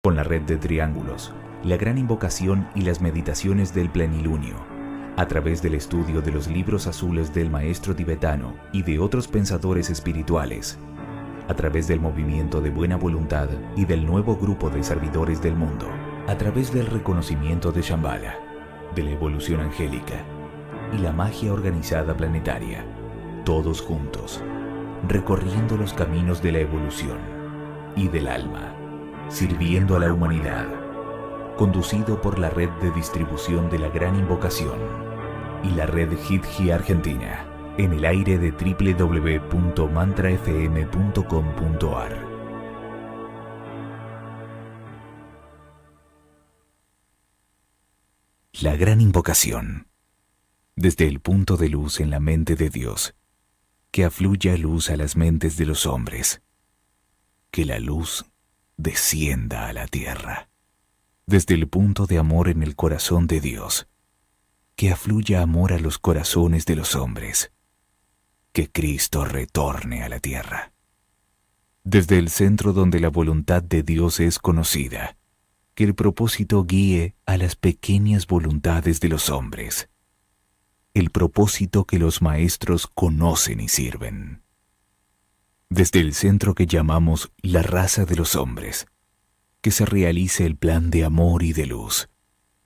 con la red de triángulos, la gran invocación y las meditaciones del plenilunio, a través del estudio de los libros azules del maestro tibetano y de otros pensadores espirituales, a través del movimiento de buena voluntad y del nuevo grupo de servidores del mundo, a través del reconocimiento de Shambhala, de la evolución angélica y la magia organizada planetaria, todos juntos, recorriendo los caminos de la evolución y del alma, sirviendo a la humanidad, conducido por la red de distribución de la Gran Invocación y la red Hidji Argentina, en el aire de www.mantrafm.com.ar. La Gran Invocación, desde el punto de luz en la mente de Dios, que afluya luz a las mentes de los hombres, que la luz descienda a la tierra, desde el punto de amor en el corazón de Dios, que afluya amor a los corazones de los hombres, que Cristo retorne a la tierra, desde el centro donde la voluntad de Dios es conocida, que el propósito guíe a las pequeñas voluntades de los hombres, el propósito que los maestros conocen y sirven. Desde el centro que llamamos la raza de los hombres, que se realice el plan de amor y de luz,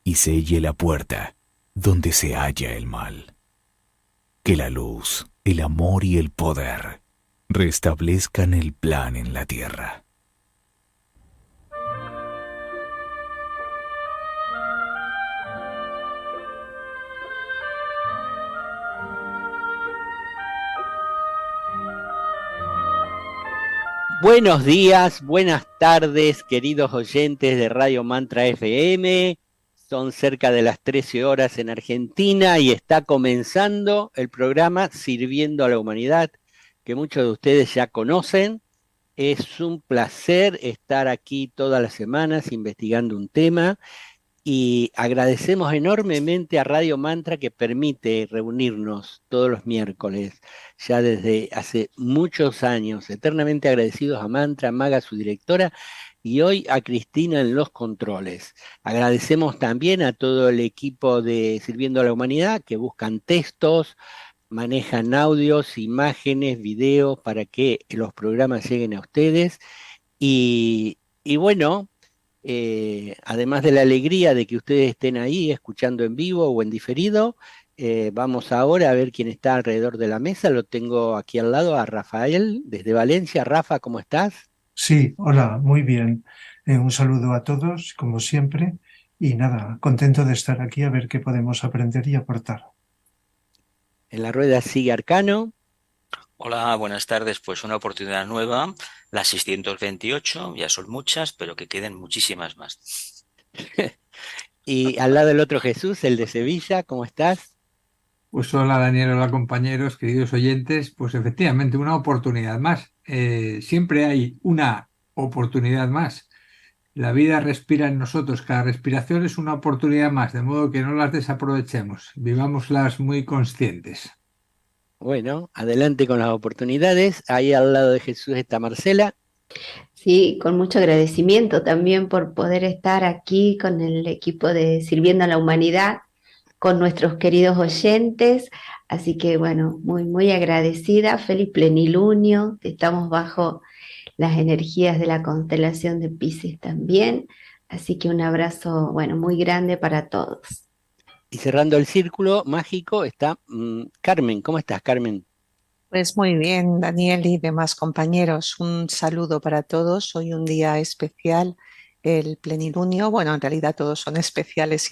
y selle la puerta donde se halla el mal. Que la luz, el amor y el poder restablezcan el plan en la tierra. Buenos días, buenas tardes, queridos oyentes de Radio Mantra FM. Son cerca de las 13 horas en Argentina y está comenzando el programa Sirviendo a la Humanidad, que muchos de ustedes ya conocen. Es un placer estar aquí todas las semanas investigando un tema y agradecemos enormemente a Radio Mantra que permite reunirnos todos los miércoles, ya desde hace muchos años. Eternamente agradecidos a Mantra, a Maga, su directora, y hoy a Cristina en los controles. Agradecemos también a todo el equipo de Sirviendo a la Humanidad que buscan textos, manejan audios, imágenes, videos para que los programas lleguen a ustedes. Y bueno, además de la alegría de que ustedes estén ahí escuchando en vivo o en diferido, vamos ahora a ver quién está alrededor de la mesa. Lo tengo aquí al lado a Rafael desde Valencia. Rafa, ¿cómo estás? Sí, hola, muy bien. Un saludo a todos, como siempre, y nada, contento de estar aquí a ver qué podemos aprender y aportar. En la rueda sigue Arcano. Hola, buenas tardes. Pues una oportunidad nueva, las 628, ya son muchas, pero que queden muchísimas más. Y al lado el otro Jesús, el de Sevilla, ¿cómo estás? Pues hola Daniel, hola compañeros, queridos oyentes. Pues efectivamente, una oportunidad más. Siempre hay una oportunidad más. La vida respira en nosotros, cada respiración es una oportunidad más, de modo que no las desaprovechemos, vivámoslas muy conscientes. Bueno, adelante con las oportunidades. Ahí al lado de Jesús está Marcela. Sí, con mucho agradecimiento también por poder estar aquí con el equipo de Sirviendo a la Humanidad, con nuestros queridos oyentes. Así que bueno, muy, muy agradecida. Feliz plenilunio. Estamos bajo las energías de la constelación de Piscis también. Así que un abrazo, bueno, muy grande para todos. Y cerrando el círculo mágico está Carmen. ¿Cómo estás, Carmen? Pues muy bien, Daniel y demás compañeros, un saludo para todos. Hoy un día especial, el plenilunio. Bueno, en realidad todos son especiales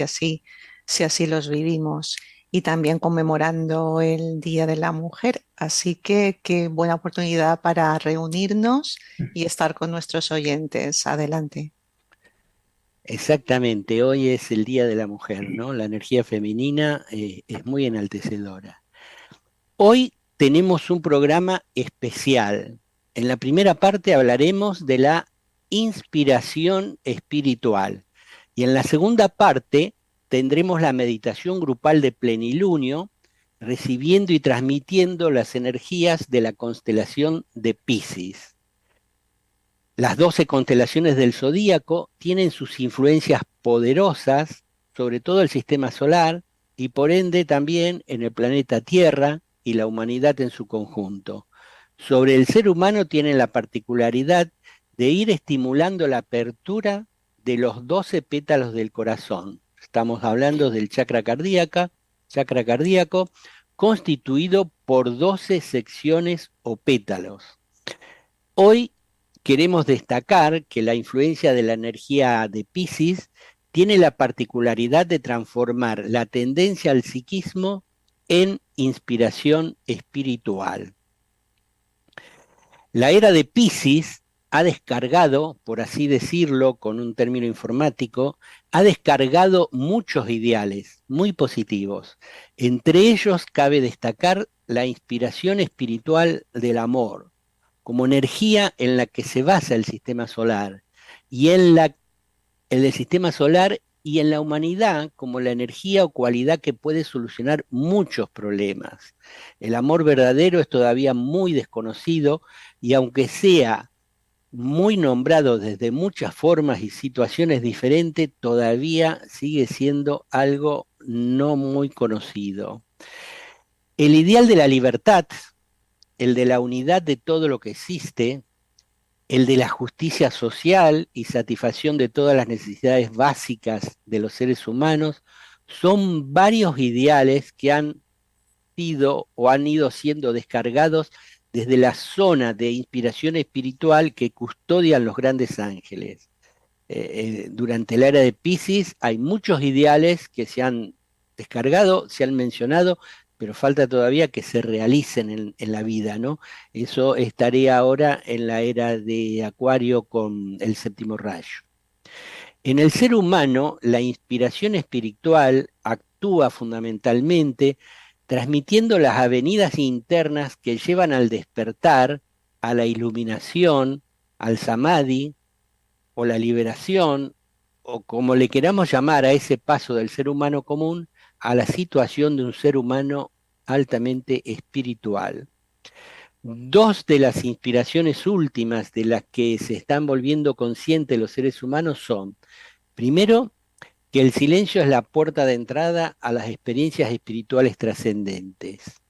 si así los vivimos. Y también conmemorando el Día de la Mujer. Así que qué buena oportunidad para reunirnos y estar con nuestros oyentes. Adelante. Exactamente, hoy es el Día de la Mujer, ¿no? La energía femenina es muy enaltecedora. Hoy tenemos un programa especial. En la primera parte hablaremos de la inspiración espiritual y en la segunda parte tendremos la meditación grupal de plenilunio, recibiendo y transmitiendo las energías de la constelación de Piscis. Las 12 constelaciones del zodíaco tienen sus influencias poderosas, sobre todo el sistema solar, y por ende también en el planeta Tierra y la humanidad en su conjunto. Sobre el ser humano tienen la particularidad de ir estimulando la apertura de los 12 pétalos del corazón. Estamos hablando del chakra cardíaco, constituido por 12 secciones o pétalos. Hoy queremos destacar que la influencia de la energía de Piscis tiene la particularidad de transformar la tendencia al psiquismo en inspiración espiritual. La era de Piscis ha descargado, por así decirlo, con un término informático, ha descargado muchos ideales muy positivos. Entre ellos cabe destacar la inspiración espiritual del amor, como energía en la que se basa el sistema solar, y en el sistema solar y en la humanidad como la energía o cualidad que puede solucionar muchos problemas. El amor verdadero es todavía muy desconocido y aunque sea muy nombrado desde muchas formas y situaciones diferentes, todavía sigue siendo algo no muy conocido. El ideal de la libertad, el de la unidad de todo lo que existe, el de la justicia social y satisfacción de todas las necesidades básicas de los seres humanos, son varios ideales que han sido o han ido siendo descargados desde la zona de inspiración espiritual que custodian los grandes ángeles. Durante la era de Piscis hay muchos ideales que se han descargado, se han mencionado, pero falta todavía que se realicen en la vida, ¿no? Eso es tarea ahora en la era de Acuario con el séptimo rayo. En el ser humano, la inspiración espiritual actúa fundamentalmente transmitiendo las avenidas internas que llevan al despertar, a la iluminación, al samadhi, o la liberación, o como le queramos llamar a ese paso del ser humano común, a la situación de un ser humano altamente espiritual. Dos de las inspiraciones últimas de las que se están volviendo conscientes los seres humanos son, primero, que el silencio es la puerta de entrada a las experiencias espirituales trascendentes.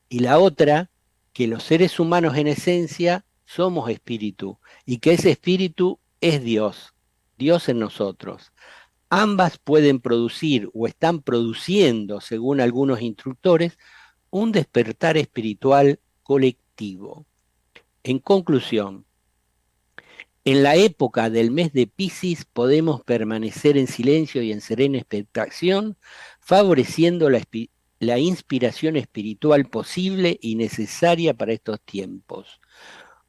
Y la otra, que los seres humanos en esencia somos espíritu, y que ese espíritu es Dios, Dios en nosotros. Ambas pueden producir o están produciendo, según algunos instructores, un despertar espiritual colectivo. En conclusión, en la época del mes de Piscis podemos permanecer en silencio y en serena expectación, favoreciendo la inspiración espiritual posible y necesaria para estos tiempos.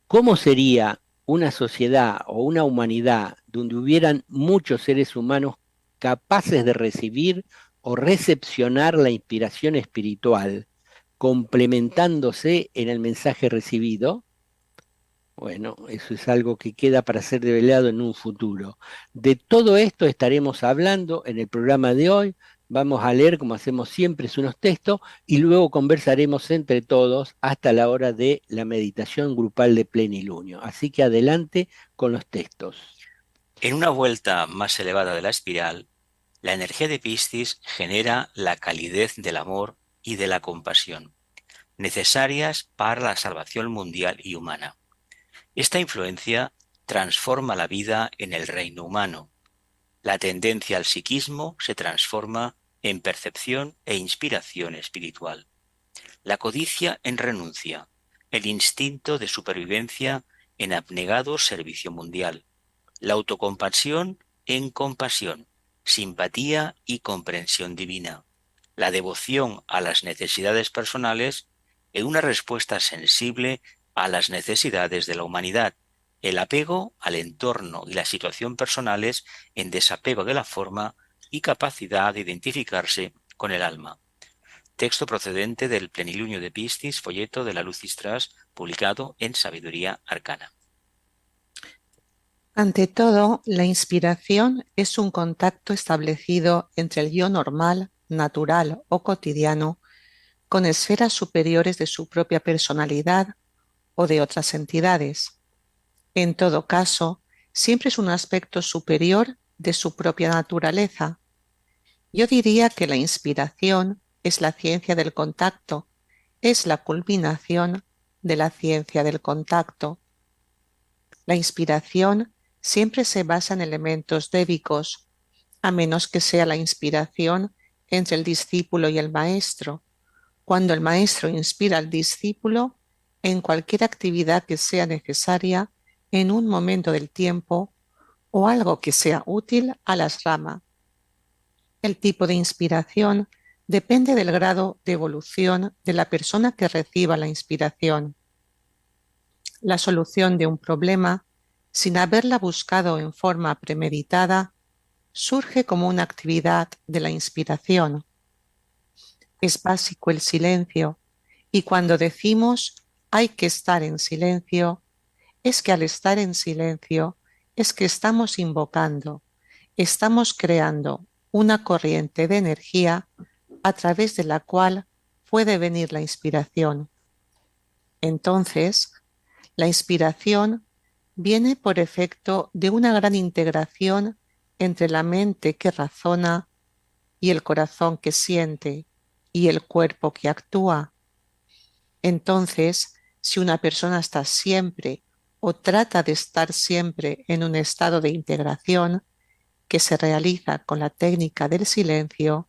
¿Cómo sería una sociedad o una humanidad donde hubieran muchos seres humanos capaces de recibir o recepcionar la inspiración espiritual, complementándose en el mensaje recibido? Bueno, eso es algo que queda para ser develado en un futuro. De todo esto estaremos hablando en el programa de hoy. Vamos a leer, como hacemos siempre, unos textos y luego conversaremos entre todos hasta la hora de la meditación grupal de plenilunio. Así que adelante con los textos. En una vuelta más elevada de la espiral, la energía de Piscis genera la calidez del amor y de la compasión, necesarias para la salvación mundial y humana. Esta influencia transforma la vida en el reino humano. La tendencia al psiquismo se transforma en percepción e inspiración espiritual. La codicia en renuncia, el instinto de supervivencia en abnegado servicio mundial. La autocompasión en compasión, simpatía y comprensión divina. La devoción a las necesidades personales en una respuesta sensible a las necesidades de la humanidad, el apego al entorno y la situación personales en desapego de la forma y capacidad de identificarse con el alma. Texto procedente del Plenilunio de Piscis, folleto de la Luz Istras, publicado en Sabiduría Arcana. Ante todo, la inspiración es un contacto establecido entre el yo normal, natural o cotidiano con esferas superiores de su propia personalidad o de otras entidades. En todo caso, siempre es un aspecto superior de su propia naturaleza. Yo diría que la inspiración es la ciencia del contacto, es la culminación de la ciencia del contacto. La inspiración siempre se basa en elementos débicos, a menos que sea la inspiración entre el discípulo y el maestro, cuando el maestro inspira al discípulo en cualquier actividad que sea necesaria en un momento del tiempo o algo que sea útil a las ramas. El tipo de inspiración depende del grado de evolución de la persona que reciba la inspiración. La solución de un problema, sin haberla buscado en forma premeditada, surge como una actividad de la inspiración. Es básico el silencio, y cuando decimos hay que estar en silencio, es que al estar en silencio es que estamos invocando, estamos creando una corriente de energía a través de la cual puede venir la inspiración. Entonces, la inspiración viene por efecto de una gran integración entre la mente que razona y el corazón que siente y el cuerpo que actúa. Entonces, si una persona está siempre o trata de estar siempre en un estado de integración que se realiza con la técnica del silencio,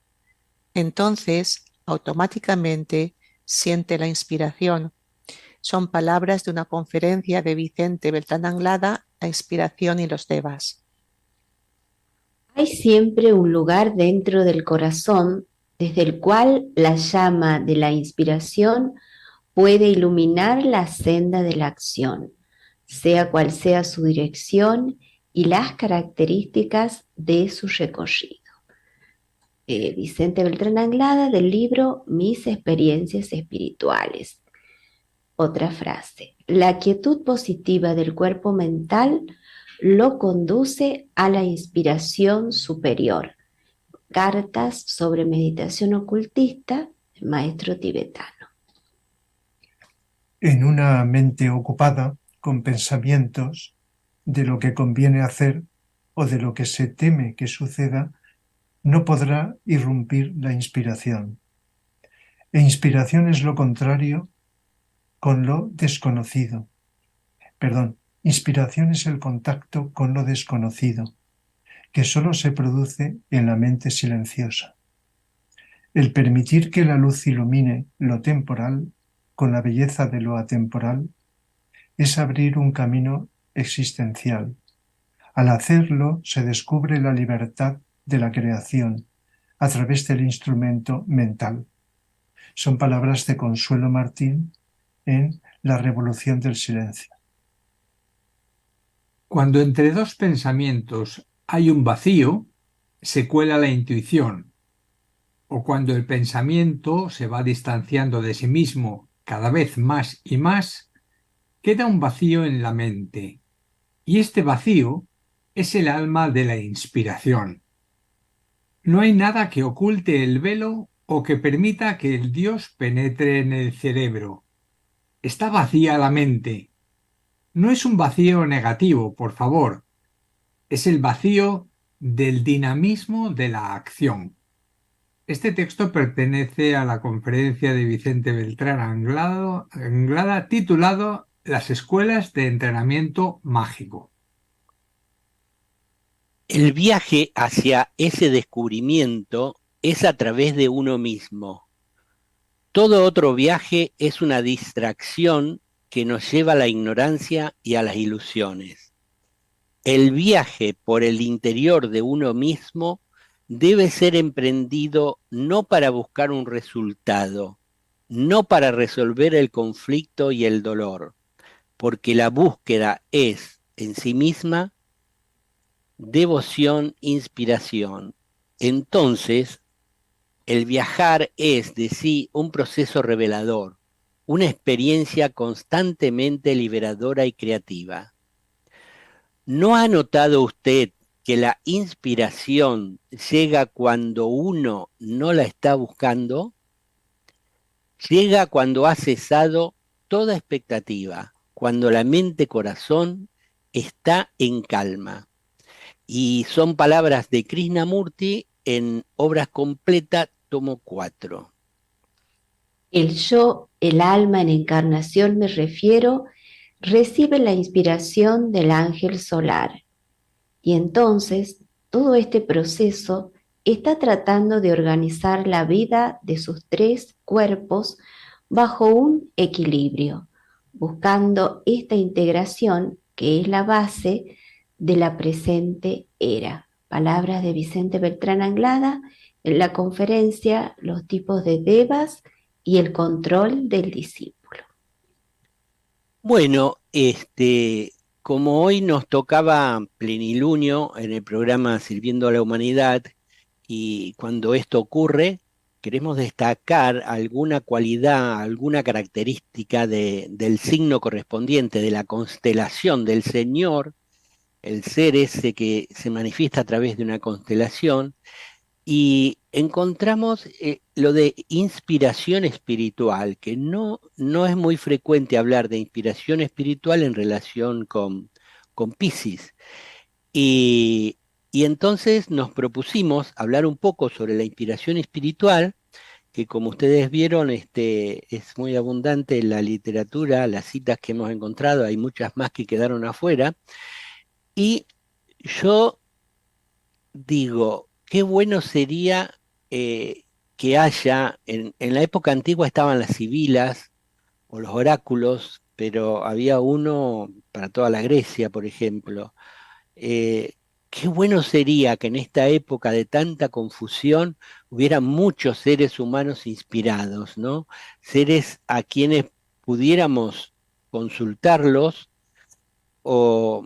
entonces automáticamente siente la inspiración. Son palabras de una conferencia de Vicente Beltrán Anglada, La inspiración y los devas. Hay siempre un lugar dentro del corazón desde el cual la llama de la inspiración puede iluminar la senda de la acción, sea cual sea su dirección y las características de su recorrido. Vicente Beltrán Anglada, del libro Mis experiencias espirituales. Otra frase: la quietud positiva del cuerpo mental lo conduce a la inspiración superior. Cartas sobre meditación ocultista, maestro tibetano. En una mente ocupada con pensamientos de lo que conviene hacer o de lo que se teme que suceda, no podrá irrumpir la inspiración. E inspiración es lo contrario con lo desconocido. Inspiración es el contacto con lo desconocido, que solo se produce en la mente silenciosa. El permitir que la luz ilumine lo temporal con la belleza de lo atemporal es abrir un camino existencial. Al hacerlo se descubre la libertad de la creación a través del instrumento mental. Son palabras de Consuelo Martín en La Revolución del Silencio. Cuando entre dos pensamientos hay un vacío, se cuela la intuición, o cuando el pensamiento se va distanciando de sí mismo cada vez más y más, queda un vacío en la mente, y este vacío es el alma de la inspiración. No hay nada que oculte el velo o que permita que el Dios penetre en el cerebro. Está vacía la mente. No es un vacío negativo, por favor. Es el vacío del dinamismo de la acción. Este texto pertenece a la conferencia de Vicente Beltrán Anglada titulado Las escuelas de entrenamiento mágico. El viaje hacia ese descubrimiento es a través de uno mismo. Todo otro viaje es una distracción que nos lleva a la ignorancia y a las ilusiones. El viaje por el interior de uno mismo debe ser emprendido no para buscar un resultado, no para resolver el conflicto y el dolor, porque la búsqueda es, en sí misma, devoción, inspiración. Entonces, el viajar es de sí un proceso revelador, una experiencia constantemente liberadora y creativa. ¿No ha notado usted que la inspiración llega cuando uno no la está buscando? Llega cuando ha cesado toda expectativa, cuando la mente-corazón está en calma. Y son palabras de Krishnamurti en Obras Completas, tomo 4. El yo, el alma en encarnación me refiero, recibe la inspiración del ángel solar. Y entonces todo este proceso está tratando de organizar la vida de sus 3 cuerpos bajo un equilibrio, buscando esta integración que es la base de la presente era. Palabras de Vicente Beltrán Anglada en la conferencia Los tipos de devas y el control del discípulo. Bueno, como hoy nos tocaba plenilunio en el programa Sirviendo a la Humanidad, y cuando esto ocurre, queremos destacar alguna cualidad, alguna característica del signo correspondiente, de la constelación del Señor, el ser ese que se manifiesta a través de una constelación, y encontramos lo de inspiración espiritual, que no es muy frecuente hablar de inspiración espiritual en relación con Piscis. Y, y entonces nos propusimos hablar un poco sobre la inspiración espiritual, que como ustedes vieron, es muy abundante en la literatura, las citas que hemos encontrado, hay muchas más que quedaron afuera. Y yo digo, qué bueno sería que haya, en la época antigua estaban las sibilas o los oráculos, pero había uno para toda la Grecia, por ejemplo. Eh, Qué bueno sería que en esta época de tanta confusión hubiera muchos seres humanos inspirados, ¿no? Seres a quienes pudiéramos consultarlos o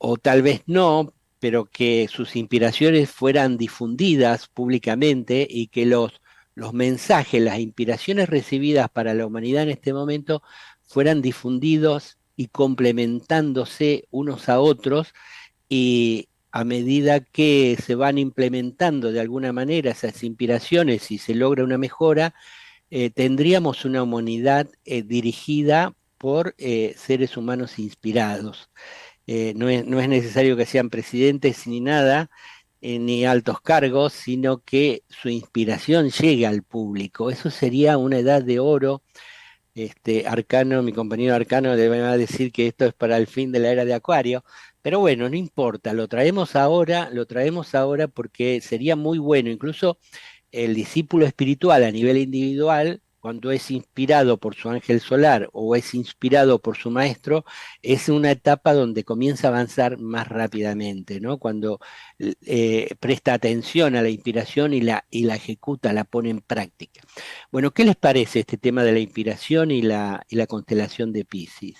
o tal vez no, pero que sus inspiraciones fueran difundidas públicamente y que los mensajes, las inspiraciones recibidas para la humanidad en este momento fueran difundidos y complementándose unos a otros, y a medida que se van implementando de alguna manera esas inspiraciones y se logra una mejora, tendríamos una humanidad dirigida por seres humanos inspirados. No es necesario que sean presidentes ni nada, ni altos cargos, sino que su inspiración llegue al público. Eso sería una edad de oro. Arcano, mi compañero Arcano le va a decir que esto es para el fin de la era de Acuario, pero bueno, no importa, lo traemos ahora porque sería muy bueno, incluso el discípulo espiritual a nivel individual, cuando es inspirado por su ángel solar o es inspirado por su maestro, es una etapa donde comienza a avanzar más rápidamente, ¿no? Cuando presta atención a la inspiración y la ejecuta, la pone en práctica. Bueno, ¿qué les parece este tema de la inspiración y la constelación de Piscis?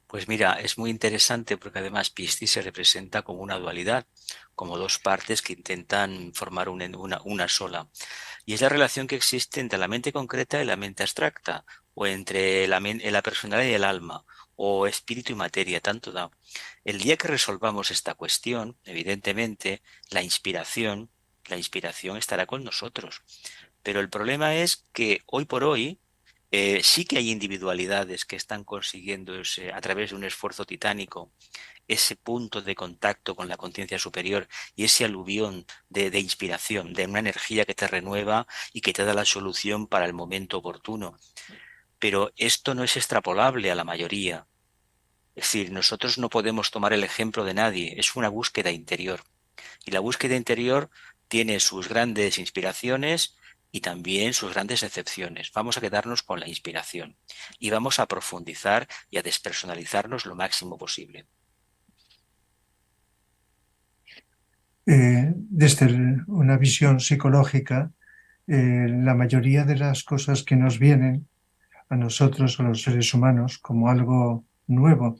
Pues mira, es muy interesante porque además Piscis se representa como una dualidad, como dos partes que intentan formar una sola. Y es la relación que existe entre la mente concreta y la mente abstracta, o entre la personalidad y el alma, o espíritu y materia, tanto da. El día que resolvamos esta cuestión, evidentemente, la inspiración estará con nosotros. Pero el problema es que hoy por hoy, sí que hay individualidades que están consiguiendo a través de un esfuerzo titánico ese punto de contacto con la conciencia superior y ese aluvión de inspiración, de una energía que te renueva y que te da la solución para el momento oportuno. Pero esto no es extrapolable a la mayoría. Es decir, nosotros no podemos tomar el ejemplo de nadie, es una búsqueda interior. Y la búsqueda interior tiene sus grandes inspiraciones y también sus grandes decepciones. Vamos a quedarnos con la inspiración y vamos a profundizar y a despersonalizarnos lo máximo posible. Desde una visión psicológica, la mayoría de las cosas que nos vienen a nosotros, a los seres humanos, como algo nuevo,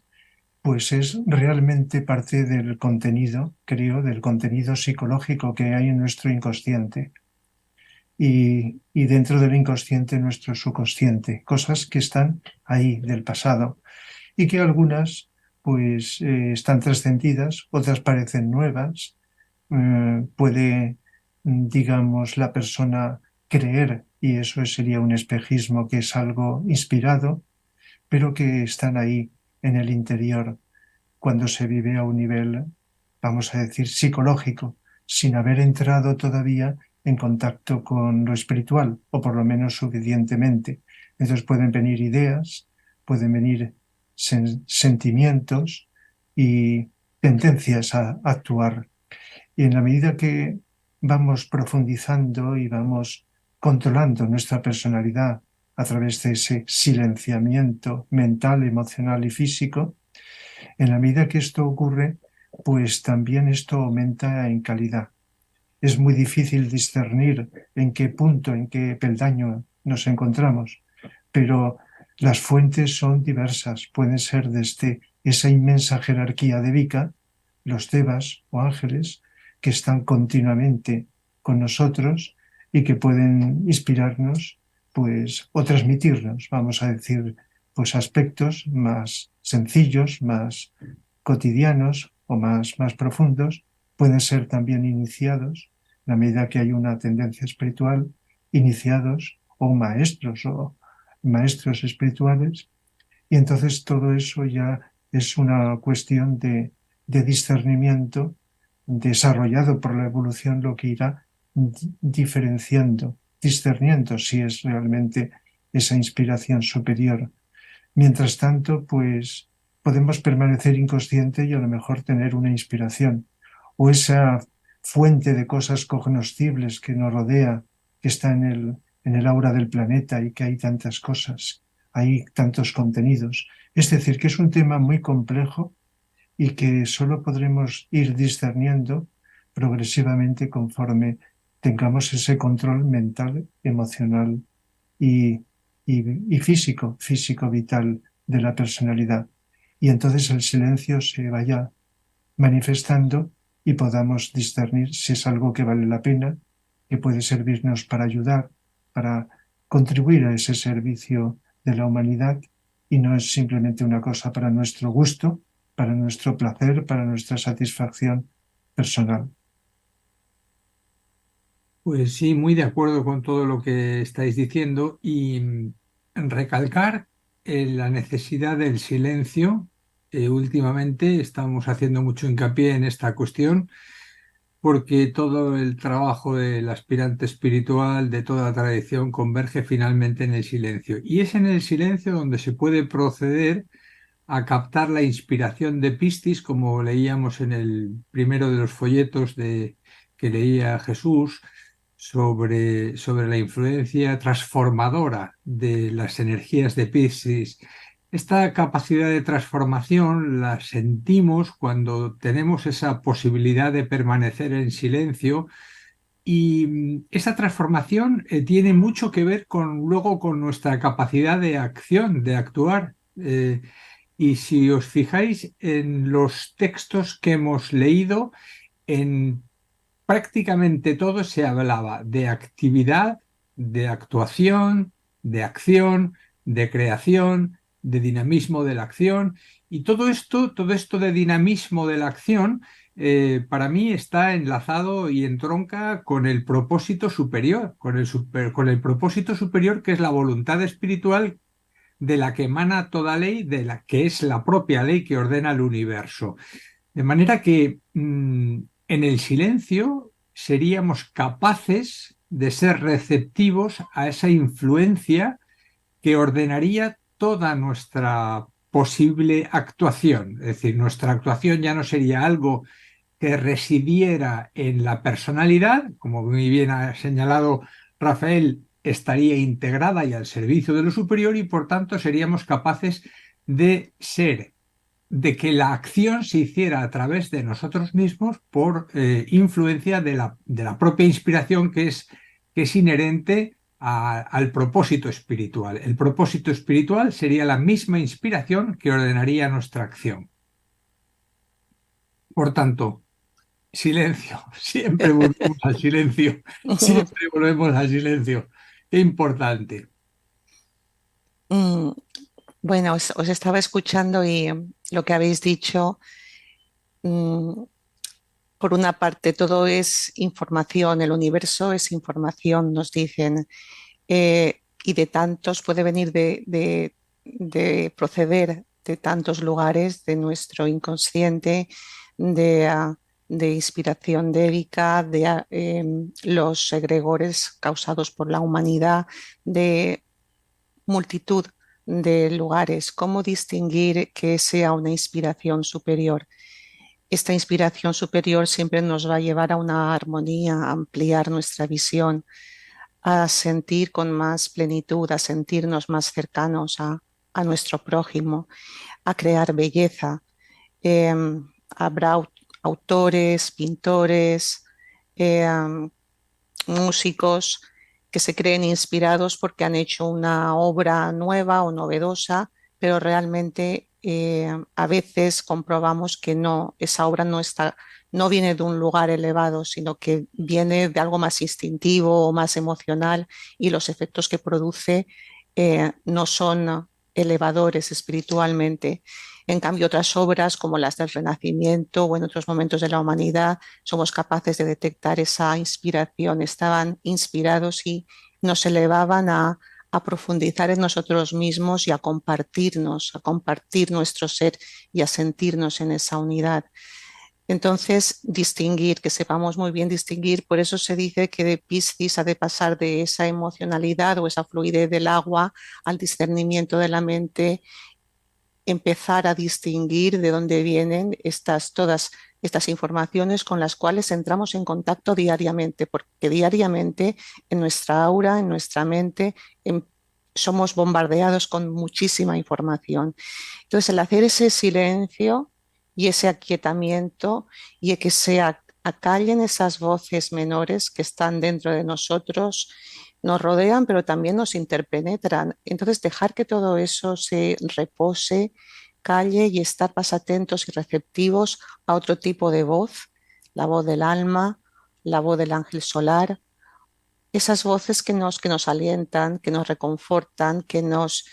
pues es realmente parte del contenido, creo, del contenido psicológico que hay en nuestro inconsciente. Y dentro del inconsciente nuestro subconsciente, cosas que están ahí del pasado y que algunas pues están trascendidas, otras parecen nuevas. Puede, digamos, la persona creer, y eso sería un espejismo, que es algo inspirado, pero que están ahí en el interior. cuando se vive a un nivel, vamos a decir, psicológico, sin haber entrado todavía en contacto con lo espiritual, o por lo menos suficientemente. Entonces pueden venir ideas, pueden venir sentimientos y tendencias a actuar. Y en la medida que vamos profundizando y vamos controlando nuestra personalidad a través de ese silenciamiento mental, emocional y físico, en la medida que esto ocurre, pues también esto aumenta en calidad. Es muy difícil discernir en qué punto, en qué peldaño nos encontramos, pero las fuentes son diversas. Pueden ser desde esa inmensa jerarquía de Vika, los devas o ángeles, que están continuamente con nosotros y que pueden inspirarnos, pues, o transmitirnos, vamos a decir, pues aspectos más sencillos, más cotidianos o más profundos. Pueden ser también iniciados, en la medida que hay una tendencia espiritual, iniciados o maestros espirituales, y entonces todo eso ya es una cuestión de discernimiento desarrollado por la evolución, lo que irá diferenciando, discerniendo si es realmente esa inspiración superior. Mientras tanto, pues podemos permanecer inconsciente y a lo mejor tener una inspiración, o esa fuente de cosas cognoscibles que nos rodea, que está en el aura del planeta, y que hay tantas cosas, hay tantos contenidos. Es decir, que es un tema muy complejo y que solo podremos ir discerniendo progresivamente conforme tengamos ese control mental, emocional y físico vital de la personalidad. Y entonces el silencio se vaya manifestando y podamos discernir si es algo que vale la pena, que puede servirnos para ayudar, para contribuir a ese servicio de la humanidad, y no es simplemente una cosa para nuestro gusto, para nuestro placer, para nuestra satisfacción personal. Pues sí, muy de acuerdo con todo lo que estáis diciendo y recalcar la necesidad del silencio. Últimamente estamos haciendo mucho hincapié en esta cuestión porque todo el trabajo del aspirante espiritual de toda la tradición converge finalmente en el silencio. Y es en el silencio donde se puede proceder a captar la inspiración de Piscis, como leíamos en el primero de los folletos que leía Jesús, sobre la influencia transformadora de las energías de Piscis. Esta capacidad de transformación la sentimos cuando tenemos esa posibilidad de permanecer en silencio, y esa transformación tiene mucho que ver luego con nuestra capacidad de acción, de actuar. Y si os fijáis en los textos que hemos leído, en prácticamente todo se hablaba de actividad, de actuación, de acción, de creación, de dinamismo de la acción. Y todo esto de dinamismo de la acción, para mí está enlazado y entronca con el propósito superior, con el propósito superior, que es la voluntad espiritual de la que emana toda ley, de la que es la propia ley que ordena el universo. De manera que en el silencio seríamos capaces de ser receptivos a esa influencia que ordenaría toda nuestra posible actuación. Es decir, nuestra actuación ya no sería algo que residiera en la personalidad, como muy bien ha señalado Rafael, estaría integrada y al servicio de lo superior, y por tanto seríamos capaces de que la acción se hiciera a través de nosotros mismos por influencia de la propia inspiración que es inherente al propósito espiritual. El propósito espiritual sería la misma inspiración que ordenaría nuestra acción. Por tanto, silencio, siempre volvemos al silencio, siempre volvemos al silencio. Qué importante. Bueno, os estaba escuchando y lo que habéis dicho, por una parte, todo es información, el universo es información, nos dicen, y de tantos puede venir de proceder tantos lugares de nuestro inconsciente, de inspiración débica, de los egregores causados por la humanidad, de multitud de lugares. ¿Cómo distinguir que sea una inspiración superior? Esta inspiración superior siempre nos va a llevar a una armonía, a ampliar nuestra visión, a sentir con más plenitud, a sentirnos más cercanos a nuestro prójimo, a crear belleza. Habrá autores, pintores, músicos que se creen inspirados porque han hecho una obra nueva o novedosa, pero realmente a veces comprobamos que no, esa obra no viene de un lugar elevado, sino que viene de algo más instintivo o más emocional, y los efectos que produce no son elevadores espiritualmente. En cambio, otras obras como las del Renacimiento o en otros momentos de la humanidad, somos capaces de detectar esa inspiración. Estaban inspirados y nos elevaban a profundizar en nosotros mismos y a compartir nuestro ser y a sentirnos en esa unidad. Entonces, distinguir, que sepamos muy bien distinguir. Por eso se dice que de Piscis ha de pasar de esa emocionalidad o esa fluidez del agua al discernimiento de la mente, empezar a distinguir de dónde vienen todas estas informaciones con las cuales entramos en contacto diariamente, porque diariamente en nuestra aura, en nuestra mente, somos bombardeados con muchísima información. Entonces, el hacer ese silencio y ese aquietamiento y que se acallen esas voces menores que están dentro de nosotros, nos rodean, pero también nos interpenetran. Entonces, dejar que todo eso se repose, calle, y estar más atentos y receptivos a otro tipo de voz, la voz del alma, la voz del ángel solar, esas voces que nos alientan, que nos reconfortan, que nos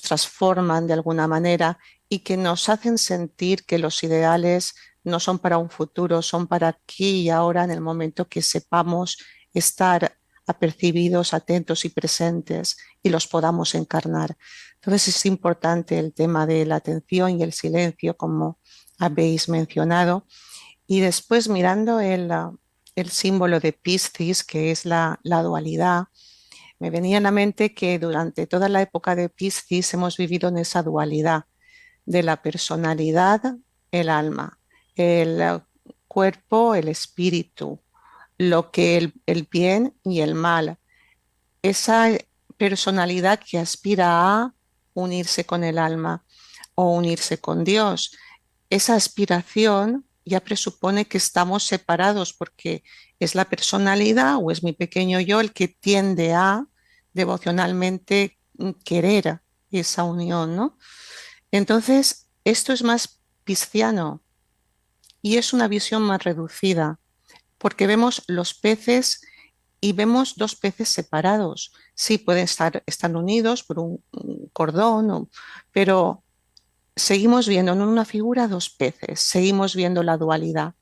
transforman de alguna manera y que nos hacen sentir que los ideales no son para un futuro, son para aquí y ahora, en el momento que sepamos estar apercibidos, atentos y presentes y los podamos encarnar. Entonces es importante el tema de la atención y el silencio, como habéis mencionado. Y después, mirando el símbolo de Piscis, que es la dualidad, me venía a la mente que durante toda la época de Piscis hemos vivido en esa dualidad de la personalidad, el alma, el cuerpo, el espíritu, lo que el bien y el mal. Esa personalidad que aspira a unirse con el alma o unirse con Dios. Esa aspiración ya presupone que estamos separados, porque es la personalidad o es mi pequeño yo el que tiende a devocionalmente querer esa unión, ¿no? Entonces, esto es más pisciano y es una visión más reducida, porque vemos los peces y vemos dos peces separados. Sí, pueden estar unidos por un cordón, pero seguimos viendo en una figura dos peces, seguimos viendo la dualidad.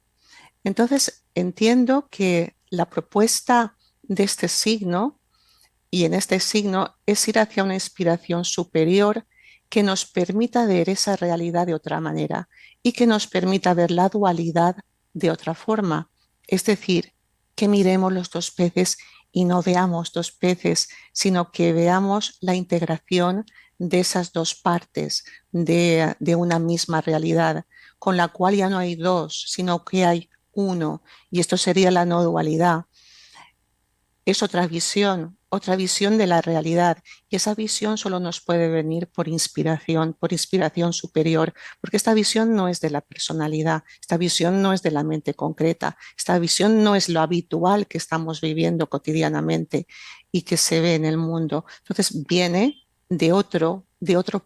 Entonces, entiendo que la propuesta de este signo, y en este signo, es ir hacia una inspiración superior que nos permita ver esa realidad de otra manera y que nos permita ver la dualidad de otra forma. Es decir, que miremos los dos peces y no veamos dos peces, sino que veamos la integración de esas dos partes de una misma realidad, con la cual ya no hay dos, sino que hay uno, y esto sería la no dualidad. Es otra visión de la realidad, y esa visión solo nos puede venir por inspiración superior, porque esta visión no es de la personalidad, esta visión no es de la mente concreta, esta visión no es lo habitual que estamos viviendo cotidianamente y que se ve en el mundo. Entonces viene de otro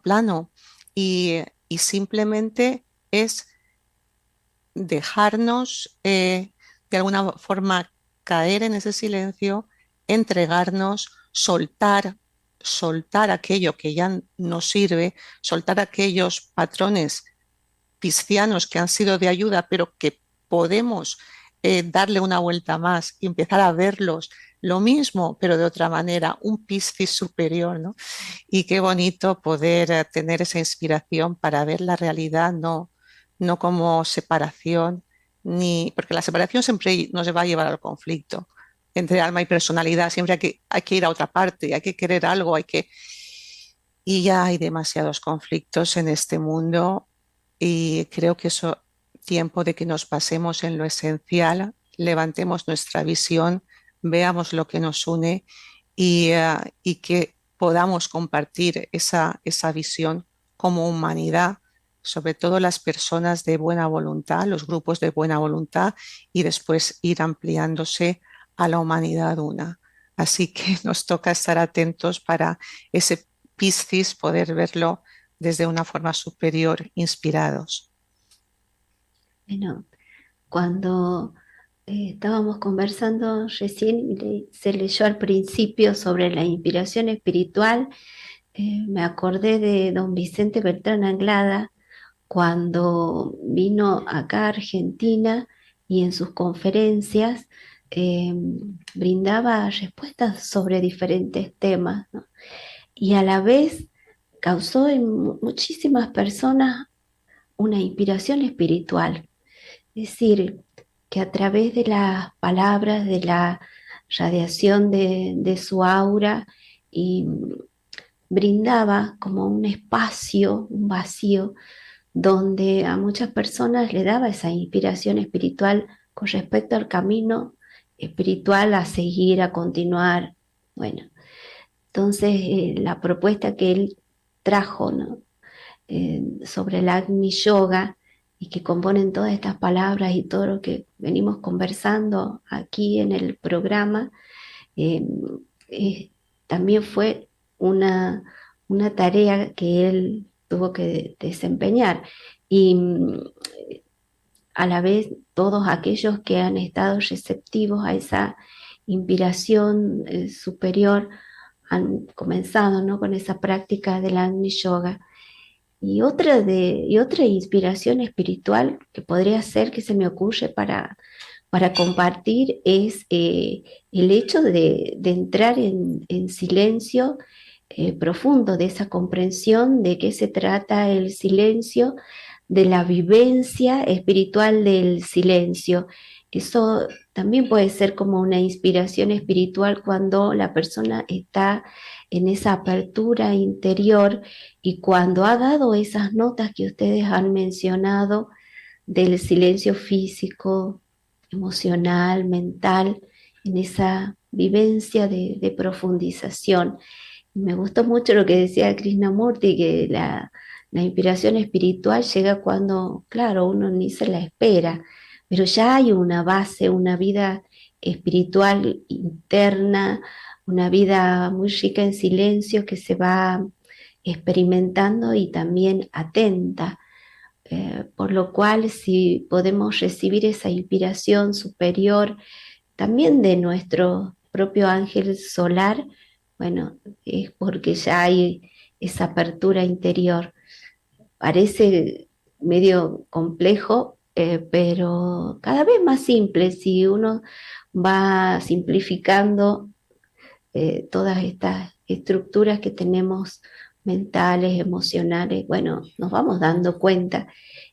plano, y simplemente es dejarnos de alguna forma caer en ese silencio, entregarnos, soltar aquello que ya no sirve, soltar aquellos patrones piscianos que han sido de ayuda, pero que podemos darle una vuelta más y empezar a verlos lo mismo, pero de otra manera, un Piscis superior, ¿no? Y qué bonito poder tener esa inspiración para ver la realidad, no como separación, porque la separación siempre nos va a llevar al conflicto entre alma y personalidad, siempre hay que ir a otra parte, hay que querer algo, y ya hay demasiados conflictos en este mundo y creo que es tiempo de que nos pasemos en lo esencial, levantemos nuestra visión, veamos lo que nos une y que podamos compartir esa visión como humanidad, sobre todo las personas de buena voluntad, los grupos de buena voluntad y después ir ampliándose a la humanidad una. Así que nos toca estar atentos para ese Piscis, poder verlo desde una forma superior, inspirados. Bueno, cuando estábamos conversando recién, se leyó al principio sobre la inspiración espiritual, me acordé de don Vicente Beltrán Anglada cuando vino acá a Argentina y en sus conferencias eh, brindaba respuestas sobre diferentes temas, ¿no? Y a la vez causó en muchísimas personas una inspiración espiritual. Es decir, que a través de las palabras, de la radiación de su aura, y brindaba como un espacio, un vacío, donde a muchas personas le daba esa inspiración espiritual con respecto al camino espiritual a seguir, a continuar. Bueno, entonces la propuesta que él trajo, ¿no? Sobre el Agni Yoga y que componen todas estas palabras y todo lo que venimos conversando aquí en el programa, eh, también fue una tarea que él tuvo que desempeñar. Y a la vez todos aquellos que han estado receptivos a esa inspiración superior han comenzado, ¿no?, con esa práctica del Agni Yoga. Y otra inspiración espiritual que podría ser, que se me ocurre para compartir, es el hecho de entrar en silencio profundo, de esa comprensión de qué se trata el silencio, de la vivencia espiritual del silencio. Eso también puede ser como una inspiración espiritual cuando la persona está en esa apertura interior y cuando ha dado esas notas que ustedes han mencionado del silencio físico, emocional, mental, en esa vivencia de profundización. Me gustó mucho lo que decía Krishnamurti, que la inspiración espiritual llega cuando, claro, uno ni se la espera, pero ya hay una base, una vida espiritual interna, una vida muy rica en silencio que se va experimentando y también atenta. Por lo cual, si podemos recibir esa inspiración superior también de nuestro propio ángel solar, bueno, es porque ya hay esa apertura interior. Parece medio complejo, pero cada vez más simple si uno va simplificando todas estas estructuras que tenemos mentales, emocionales. Bueno, nos vamos dando cuenta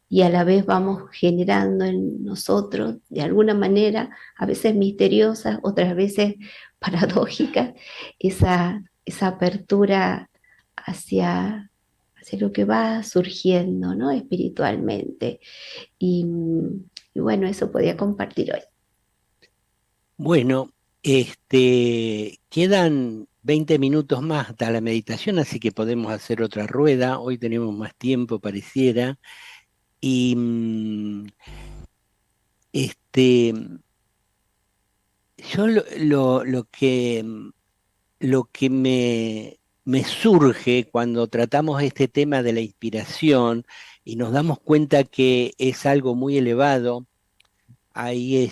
y a la vez vamos generando en nosotros, de alguna manera, a veces misteriosas, otras veces paradójicas, esa apertura hacia lo que va surgiendo, ¿no?, espiritualmente. Y, y bueno, eso podía compartir hoy. Bueno, quedan 20 minutos más hasta la meditación, así que podemos hacer otra rueda. Hoy tenemos más tiempo, pareciera. Y yo lo que me surge cuando tratamos este tema de la inspiración y nos damos cuenta que es algo muy elevado. Ahí,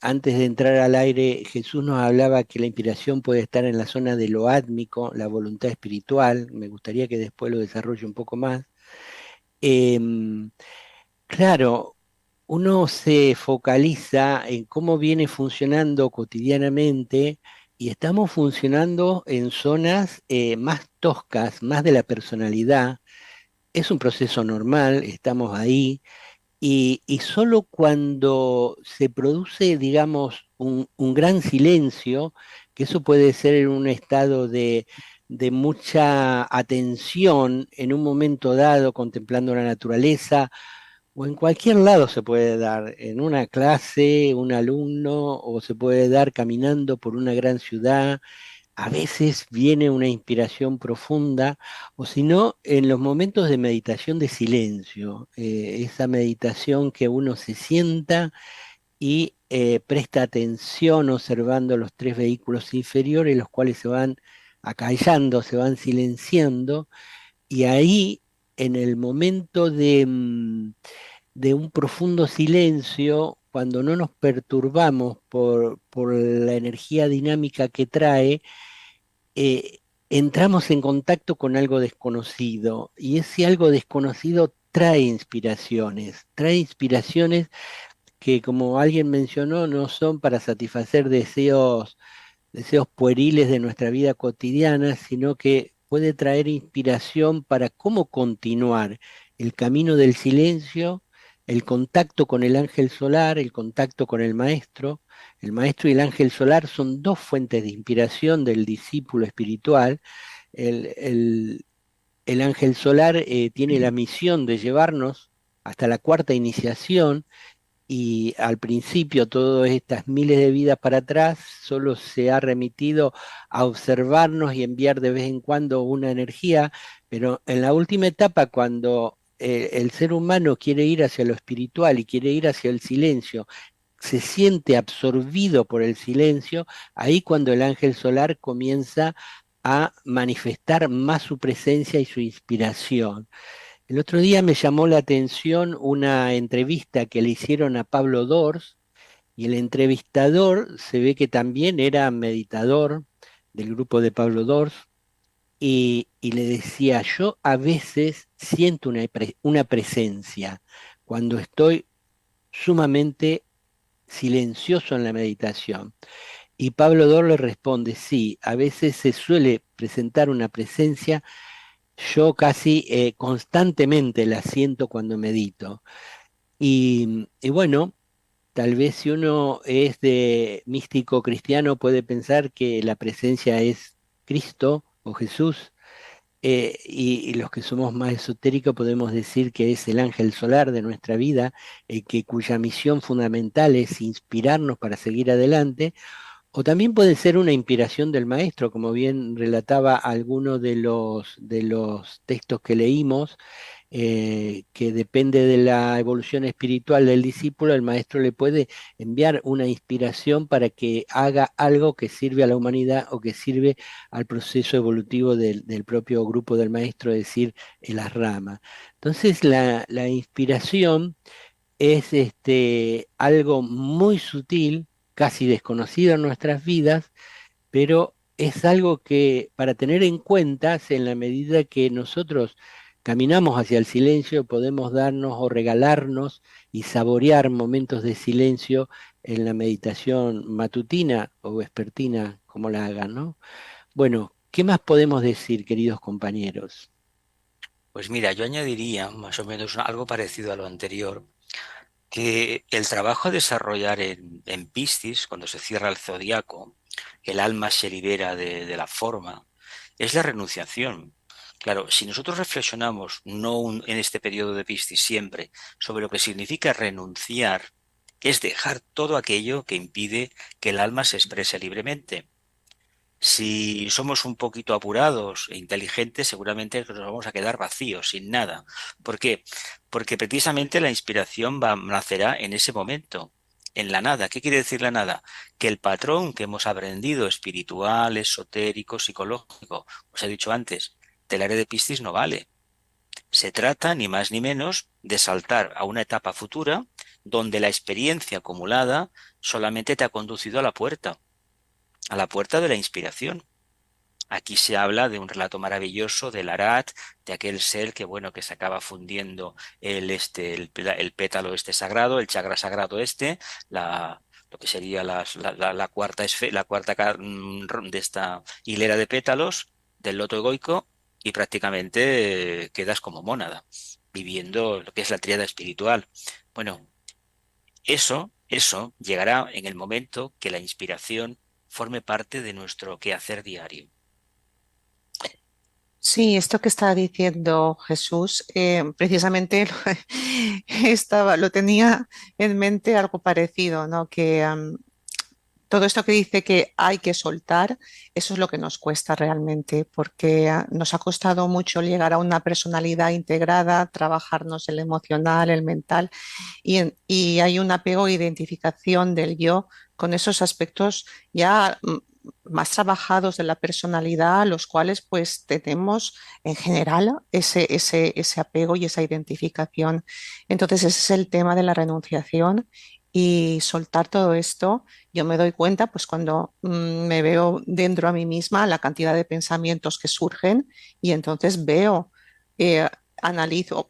antes de entrar al aire, Jesús nos hablaba que la inspiración puede estar en la zona de lo átmico, la voluntad espiritual. Me gustaría que después lo desarrolle un poco más. Claro, uno se focaliza en cómo viene funcionando cotidianamente y estamos funcionando en zonas más toscas, más de la personalidad. Es un proceso normal, estamos ahí, y solo cuando se produce, digamos, un gran silencio, que eso puede ser en un estado de mucha atención en un momento dado, contemplando la naturaleza, o en cualquier lado se puede dar, en una clase, un alumno, o se puede dar caminando por una gran ciudad. A veces viene una inspiración profunda, o si no, en los momentos de meditación de silencio, esa meditación que uno se sienta y presta atención observando los tres vehículos inferiores, los cuales se van acallando, se van silenciando, y ahí, en el momento de un profundo silencio, cuando no nos perturbamos por la energía dinámica que trae, eh, entramos en contacto con algo desconocido y ese algo desconocido trae inspiraciones que, como alguien mencionó, no son para satisfacer deseos pueriles de nuestra vida cotidiana, sino que puede traer inspiración para cómo continuar el camino del silencio, el contacto con el ángel solar, el contacto con el maestro. El maestro y el ángel solar son dos fuentes de inspiración del discípulo espiritual. El, el- el ángel solar tiene la misión de llevarnos hasta la cuarta iniciación, y al principio, todas estas miles de vidas para atrás, solo se ha remitido a observarnos y enviar de vez en cuando una energía, pero en la última etapa, cuando el ser humano quiere ir hacia lo espiritual y quiere ir hacia el silencio, se siente absorbido por el silencio, ahí cuando el ángel solar comienza a manifestar más su presencia y su inspiración. El otro día me llamó la atención una entrevista que le hicieron a Pablo Dors, y el entrevistador se ve que también era meditador del grupo de Pablo Dors, y le decía: yo a veces siento una presencia cuando estoy sumamente silencioso en la meditación. Y Pablo Dors le responde: sí, a veces se suele presentar una presencia. Yo casi constantemente la siento cuando medito. Y bueno, tal vez si uno es de místico cristiano puede pensar que la presencia es Cristo o Jesús, y los que somos más esotéricos podemos decir que es el ángel solar de nuestra vida, cuya misión fundamental es inspirarnos para seguir adelante. O también puede ser una inspiración del maestro, como bien relataba alguno de los textos que leímos, que depende de la evolución espiritual del discípulo, el maestro le puede enviar una inspiración para que haga algo que sirve a la humanidad o que sirve al proceso evolutivo del propio grupo del maestro, es decir, en las ramas. Entonces, la inspiración es algo muy sutil, casi desconocido en nuestras vidas, pero es algo que para tener en cuenta, en la medida que nosotros caminamos hacia el silencio, podemos darnos o regalarnos y saborear momentos de silencio en la meditación matutina o vespertina, como la hagan, ¿no? Bueno, ¿qué más podemos decir, queridos compañeros? Pues mira, yo añadiría más o menos algo parecido a lo anterior, que el trabajo a desarrollar en Piscis, cuando se cierra el zodiaco, el alma se libera de la forma, es la renunciación. Claro, si nosotros reflexionamos, en este periodo de Piscis siempre, sobre lo que significa renunciar, es dejar todo aquello que impide que el alma se exprese libremente. Si somos un poquito apurados e inteligentes, seguramente nos vamos a quedar vacíos, sin nada. ¿Por qué? Porque precisamente la inspiración nacerá en ese momento, en la nada. ¿Qué quiere decir la nada? Que el patrón que hemos aprendido, espiritual, esotérico, psicológico, os he dicho antes, del área de Piscis no vale. Se trata, ni más ni menos, de saltar a una etapa futura donde la experiencia acumulada solamente te ha conducido a la puerta de la inspiración. Aquí se habla de un relato maravilloso del Arat, de aquel ser que, bueno, que se acaba fundiendo el pétalo este sagrado, el chakra sagrado este, lo que sería la cuarta, de esta hilera de pétalos del loto egoico, y prácticamente quedas como mónada, viviendo lo que es la tríada espiritual. Bueno, eso llegará en el momento que la inspiración forme parte de nuestro quehacer diario. Sí, esto que está diciendo Jesús, precisamente lo tenía en mente algo parecido, ¿no? Que todo esto que dice que hay que soltar, eso es lo que nos cuesta realmente, porque nos ha costado mucho llegar a una personalidad integrada, trabajarnos el emocional, el mental, y hay un apego e identificación del yo con esos aspectos ya más trabajados de la personalidad, los cuales pues tenemos en general ese apego y esa identificación. Entonces ese es el tema de la renunciación y soltar todo esto. Yo me doy cuenta pues cuando me veo dentro a mí misma la cantidad de pensamientos que surgen y entonces veo, eh, analizo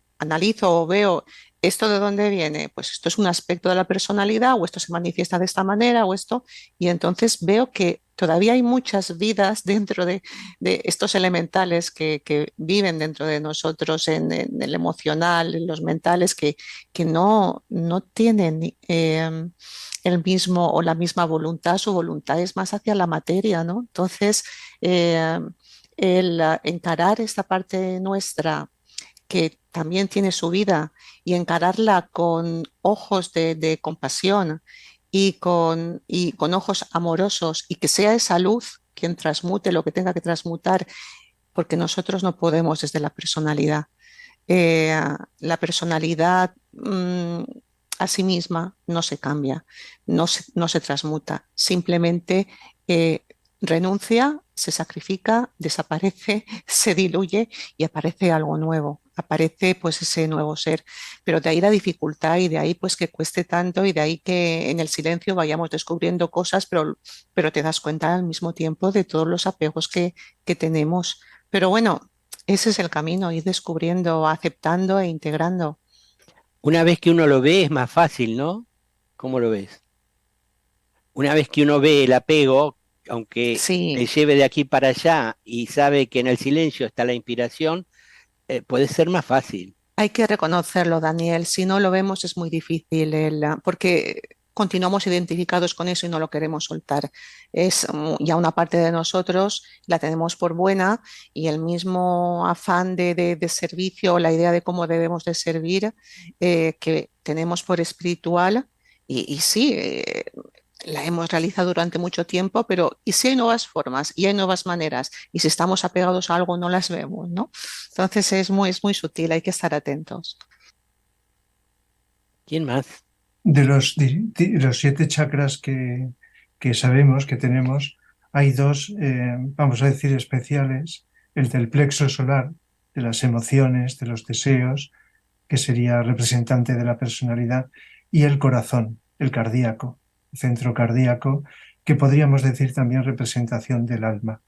o veo ¿esto de dónde viene? Pues esto es un aspecto de la personalidad o esto se manifiesta de esta manera o esto, y entonces veo que todavía hay muchas vidas dentro de estos elementales que viven dentro de nosotros en el emocional, en los mentales, que no tienen el mismo o la misma voluntad, su voluntad es más hacia la materia, ¿no? Entonces, el encarar esta parte nuestra que también tiene su vida y encararla con ojos de compasión y con ojos amorosos y que sea esa luz quien transmute lo que tenga que transmutar, porque nosotros no podemos desde la personalidad. La personalidad a sí misma no se cambia, no se transmuta, simplemente renuncia, se sacrifica, desaparece, se diluye y aparece algo nuevo, aparece pues ese nuevo ser. Pero de ahí la dificultad y de ahí pues que cueste tanto y de ahí que en el silencio vayamos descubriendo cosas, pero te das cuenta al mismo tiempo de todos los apegos que tenemos. Pero bueno, ese es el camino, ir descubriendo, aceptando e integrando. Una vez que uno lo ve es más fácil, ¿no? ¿Cómo lo ves? Una vez que uno ve el apego, aunque te Sí, lleve de aquí para allá y sabe que en el silencio está la inspiración, puede ser más fácil. hay que reconocerlo, Daniel. Si no lo vemos es muy difícil, porque continuamos identificados con eso y no lo queremos soltar. Es ya una parte de nosotros, la tenemos por buena y el mismo afán de servicio, la idea de cómo debemos de servir, que tenemos por espiritual. Y sí, la hemos realizado durante mucho tiempo, pero ¿y si hay nuevas formas y hay nuevas maneras? Y si estamos apegados a algo, no las vemos, ¿no? Entonces es muy sutil, hay que estar atentos. ¿Quién más? De los 7 chakras que sabemos que tenemos, hay dos, vamos a decir, especiales. El del plexo solar, de las emociones, de los deseos, que sería representante de la personalidad, y el corazón, el cardíaco, el centro cardíaco, que podríamos decir también representación del alma,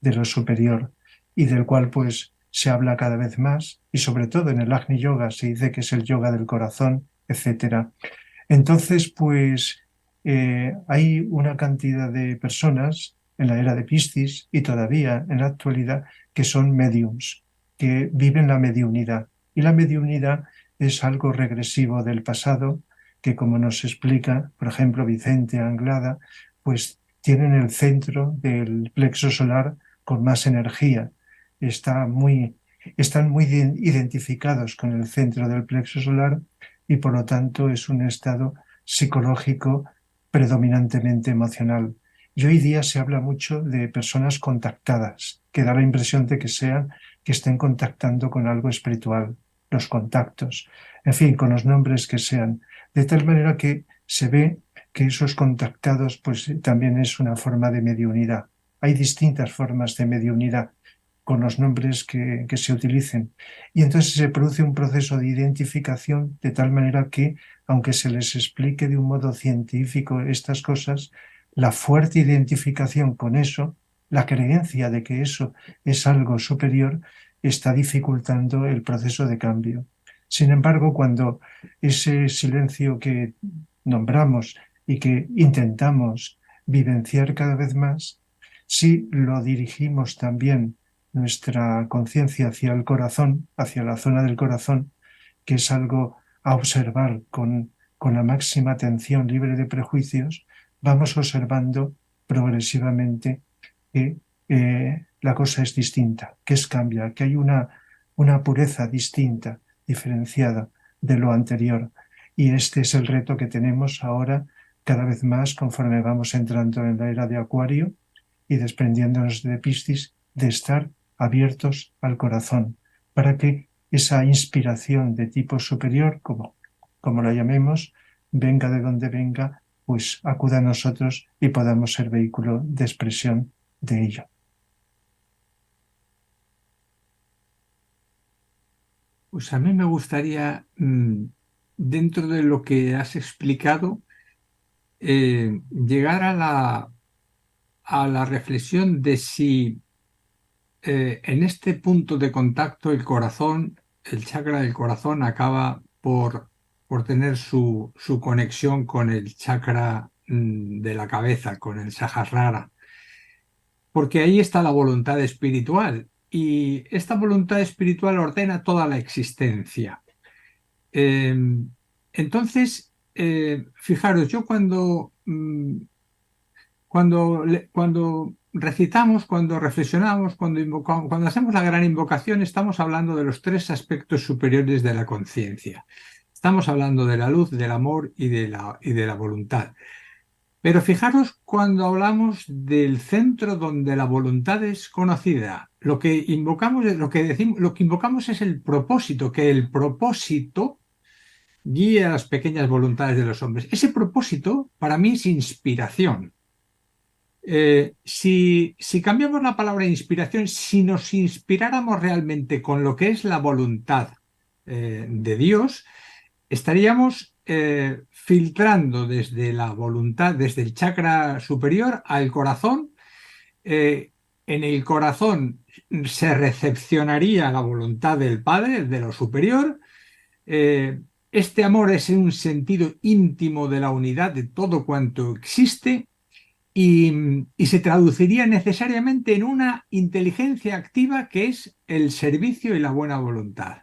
de lo superior, y del cual pues se habla cada vez más, y sobre todo en el Agni Yoga se dice que es el yoga del corazón, etcétera. Entonces, pues hay una cantidad de personas en la era de Piscis y todavía en la actualidad que son mediums, que viven la mediunidad. Y la mediunidad es algo regresivo del pasado, que como nos explica, por ejemplo, Vicente Anglada, pues tienen el centro del plexo solar con más energía. Están muy identificados con el centro del plexo solar y por lo tanto es un estado psicológico predominantemente emocional. Y hoy día se habla mucho de personas contactadas, que da la impresión de que estén contactando con algo espiritual, los contactos, en fin, con los nombres que sean, de tal manera que se ve que esos contactados pues también es una forma de mediunidad. Hay distintas formas de mediunidad con los nombres que se utilicen. Y entonces se produce un proceso de identificación de tal manera que, aunque se les explique de un modo científico estas cosas, la fuerte identificación con eso la creencia de que eso es algo superior está dificultando el proceso de cambio. Sin embargo, cuando ese silencio que nombramos y que intentamos vivenciar cada vez más, si lo dirigimos también nuestra conciencia hacia el corazón, hacia la zona del corazón, que es algo a observar con la máxima atención, libre de prejuicios, vamos observando progresivamente que la cosa es distinta, que cambia, que hay una pureza distinta, diferenciada de lo anterior. Y este es el reto que tenemos ahora cada vez más conforme vamos entrando en la era de Acuario y desprendiéndonos de Piscis, de estar abiertos al corazón, para que esa inspiración de tipo superior, como la llamemos, venga de donde venga, pues acuda a nosotros y podamos ser vehículo de expresión de ello. Pues a mí me gustaría, dentro de lo que has explicado, llegar a la reflexión de si en este punto de contacto el corazón, el chakra del corazón acaba por tener su conexión con el chakra de la cabeza, con el Sahasrara, porque ahí está la voluntad espiritual y esta voluntad espiritual ordena toda la existencia. Entonces, fijaros, yo cuando recitamos, cuando reflexionamos, cuando invocamos, cuando hacemos la gran invocación, estamos hablando de los tres aspectos superiores de la conciencia. Estamos hablando de la luz, del amor y de la voluntad. Pero fijaros cuando hablamos del centro donde la voluntad es conocida, lo que invocamos es el propósito, que el propósito guía las pequeñas voluntades de los hombres. Ese propósito para mí es inspiración. Si cambiamos la palabra inspiración, si nos inspiráramos realmente con lo que es la voluntad de Dios, estaríamos filtrando desde la voluntad, desde el chakra superior al corazón. En el corazón se recepcionaría la voluntad del Padre, de lo superior. Este amor es un sentido íntimo de la unidad de todo cuanto existe y se traduciría necesariamente en una inteligencia activa que es el servicio y la buena voluntad,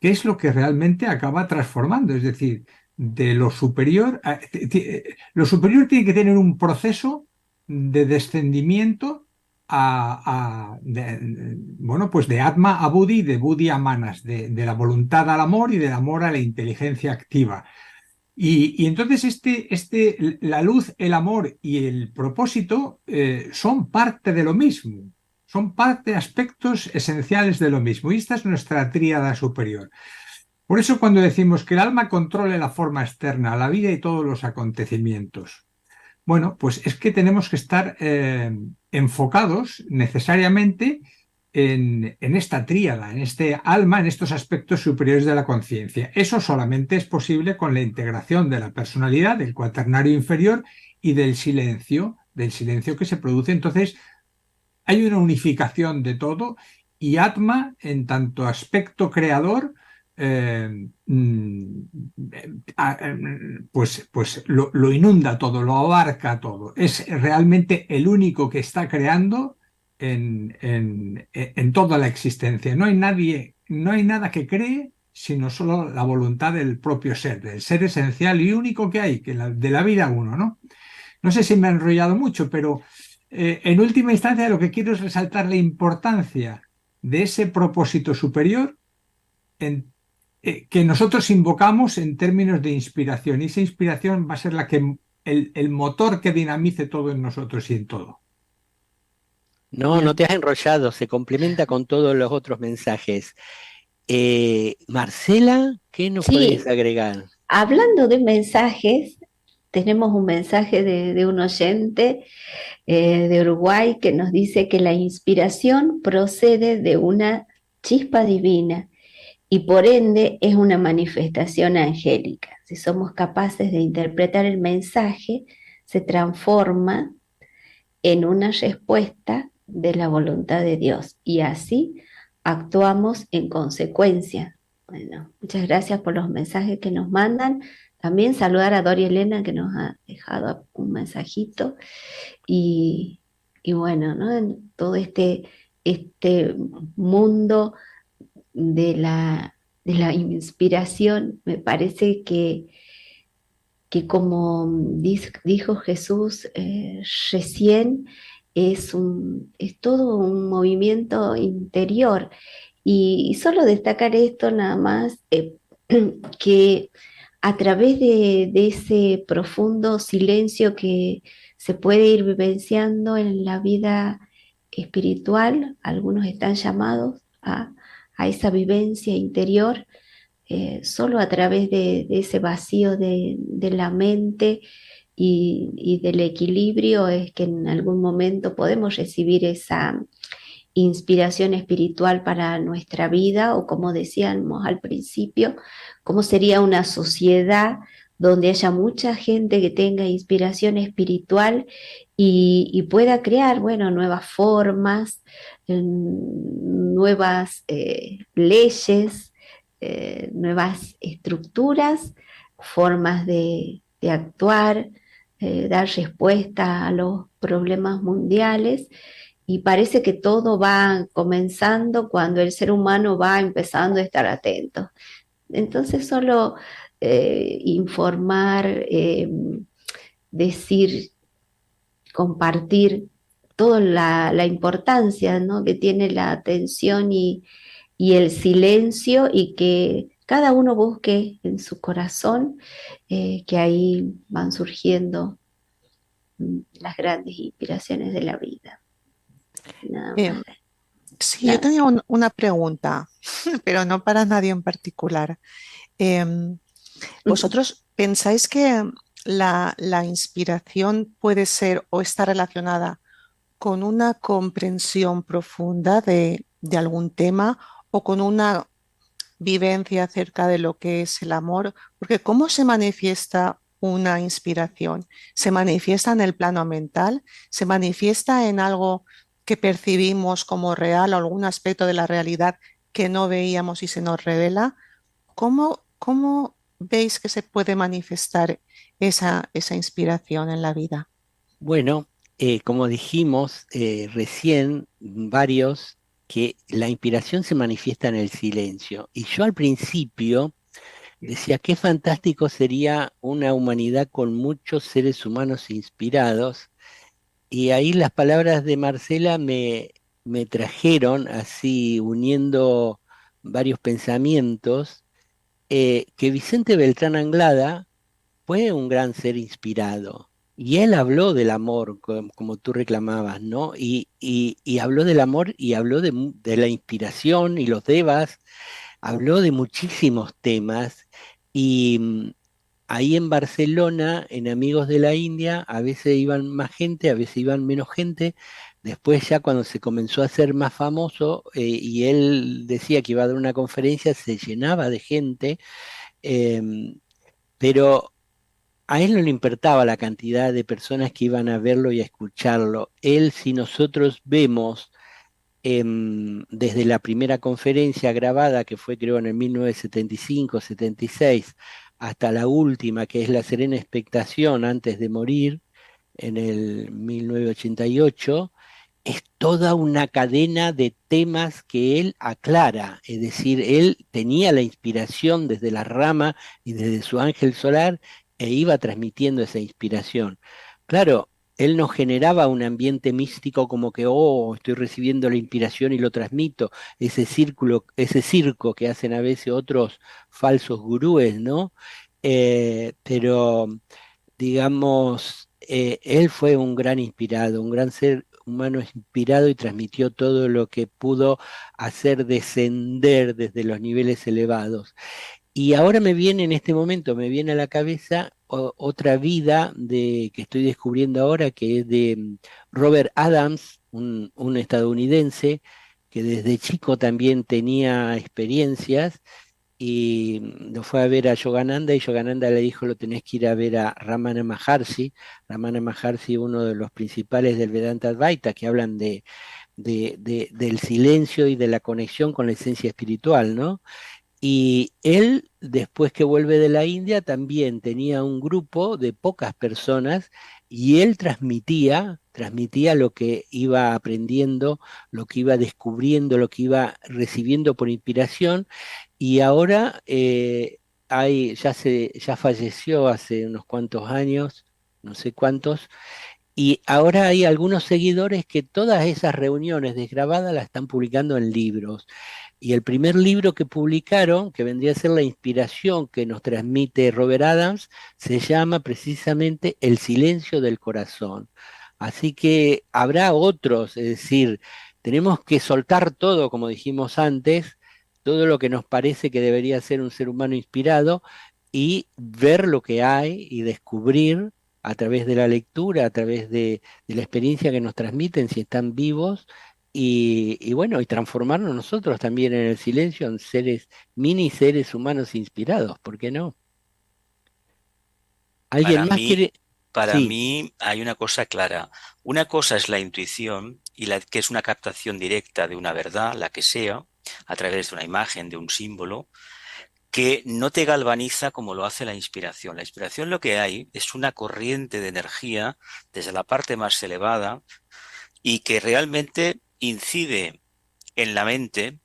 que es lo que realmente acaba transformando, es decir, de lo superior, lo superior tiene que tener un proceso de descendimiento de Atma a Buddhi, de Buddhi a Manas, de la voluntad al amor y del amor a la inteligencia activa. Y entonces la luz, el amor y el propósito son parte de lo mismo. Son aspectos esenciales de lo mismo. Y esta es nuestra tríada superior. Por eso cuando decimos que el alma controle la forma externa, la vida y todos los acontecimientos, bueno, pues es que tenemos que estar enfocados necesariamente en esta tríada, en este alma, en estos aspectos superiores de la conciencia. Eso solamente es posible con la integración de la personalidad, del cuaternario inferior y del silencio que se produce. Entonces, hay una unificación de todo y Atma, en tanto aspecto creador, pues lo inunda todo, lo abarca todo. Es realmente el único que está creando en toda la existencia. No hay nada que cree, sino solo la voluntad del propio ser, del ser esencial y único que hay, de la vida uno, ¿no? No sé si me he enrollado mucho, pero en última instancia lo que quiero es resaltar la importancia de ese propósito superior que nosotros invocamos en términos de inspiración. Y esa inspiración va a ser el motor que dinamice todo en nosotros y en todo. No te has enrollado, se complementa con todos los otros mensajes. Marcela, ¿qué nos podés agregar? Hablando de mensajes, tenemos un mensaje de un oyente de Uruguay que nos dice que la inspiración procede de una chispa divina y por ende es una manifestación angélica. Si somos capaces de interpretar el mensaje, se transforma en una respuesta de la voluntad de Dios y así actuamos en consecuencia. Bueno, muchas gracias por los mensajes que nos mandan. También saludar a Doria Elena que nos ha dejado un mensajito y, y bueno, ¿no? En todo este mundo de la inspiración, me parece que como dijo Jesús recién, es todo un movimiento interior. Y solo destacar esto nada más, que a través de ese profundo silencio que se puede ir vivenciando en la vida espiritual, algunos están llamados a esa vivencia interior, solo a través de ese vacío de la mente y del equilibrio es que en algún momento podemos recibir esa inspiración espiritual para nuestra vida o como decíamos al principio, cómo sería una sociedad donde haya mucha gente que tenga inspiración espiritual y pueda crear, bueno, nuevas formas, nuevas leyes, nuevas estructuras, formas de actuar, dar respuesta a los problemas mundiales y parece que todo va comenzando cuando el ser humano va empezando a estar atento. Entonces solo informar, decir, compartir toda la importancia, ¿no?, que tiene la atención y el silencio y que cada uno busque en su corazón, que ahí van surgiendo las grandes inspiraciones de la vida. Nada Eh, más. sí, yo tenía una pregunta, pero no para nadie en particular. Em, ¿Vosotros pensáis que la inspiración puede ser o está relacionada con una comprensión profunda de algún tema o con una vivencia acerca de lo que es el amor? Porque ¿cómo se manifiesta una inspiración? ¿Se manifiesta en el plano mental? ¿Se manifiesta en algo que percibimos como real o algún aspecto de la realidad que no veíamos y se nos revela? ¿Cómo veis que se puede manifestar esa inspiración en la vida? Bueno, como dijimos recién, varios, que la inspiración se manifiesta en el silencio. Y yo al principio decía, qué fantástico sería una humanidad con muchos seres humanos inspirados. Y ahí las palabras de Marcela me trajeron, así uniendo varios pensamientos, que Vicente Beltrán Anglada fue un gran ser inspirado. Y él habló del amor, como tú reclamabas, ¿no? Y habló del amor y habló de la inspiración y los devas, habló de muchísimos temas. Y ahí en Barcelona, en Amigos de la India, a veces iban más gente, a veces iban menos gente. Después ya cuando se comenzó a hacer más famoso y él decía que iba a dar una conferencia, se llenaba de gente. em, pero a él no le importaba la cantidad de personas que iban a verlo y a escucharlo. Él, si nosotros vemos desde la primera conferencia grabada, que fue creo en el 1975-76, hasta la última, que es La Serena Expectación antes de morir, en el 1988, es toda una cadena de temas que él aclara, es decir, él tenía la inspiración desde la rama y desde su ángel solar e iba transmitiendo esa inspiración. Claro, él no generaba un ambiente místico como que, oh, estoy recibiendo la inspiración y lo transmito, ese círculo, ese circo que hacen a veces otros falsos gurúes, ¿no? Pero digamos, él fue un gran inspirado, un gran ser humano inspirado y transmitió todo lo que pudo hacer descender desde los niveles elevados. Y ahora me viene en este momento, me viene a la cabeza otra vida que estoy descubriendo ahora, que es de Robert Adams, un estadounidense que desde chico también tenía experiencias y lo fue a ver a Yogananda y Yogananda le dijo, lo tenés que ir a ver a Ramana Maharshi. Ramana Maharshi, uno de los principales del Vedanta Advaita, que hablan del silencio y de la conexión con la esencia espiritual, ¿no? Y él, después que vuelve de la India, también tenía un grupo de pocas personas y él transmitía lo que iba aprendiendo, lo que iba descubriendo, lo que iba recibiendo por inspiración. Y ahora ya falleció hace unos cuantos años, no sé cuántos, y ahora hay algunos seguidores que todas esas reuniones desgrabadas las están publicando en libros. Y el primer libro que publicaron, que vendría a ser la inspiración que nos transmite Robert Adams, se llama precisamente El silencio del corazón. Así que habrá otros, es decir, tenemos que soltar todo, como dijimos antes, todo lo que nos parece que debería ser un ser humano inspirado y ver lo que hay y descubrir a través de la lectura, a través de la experiencia que nos transmiten si están vivos y bueno, y transformarnos nosotros también en el silencio en seres, mini seres humanos inspirados, ¿por qué no? ¿Alguien Para más mí, quiere? para Sí, mí hay una cosa clara. Una cosa es la intuición y la que es una captación directa de una verdad, la que sea, a través de una imagen, de un símbolo, que no te galvaniza como lo hace la inspiración. La inspiración lo que hay es una corriente de energía desde la parte más elevada y que realmente incide en la mente.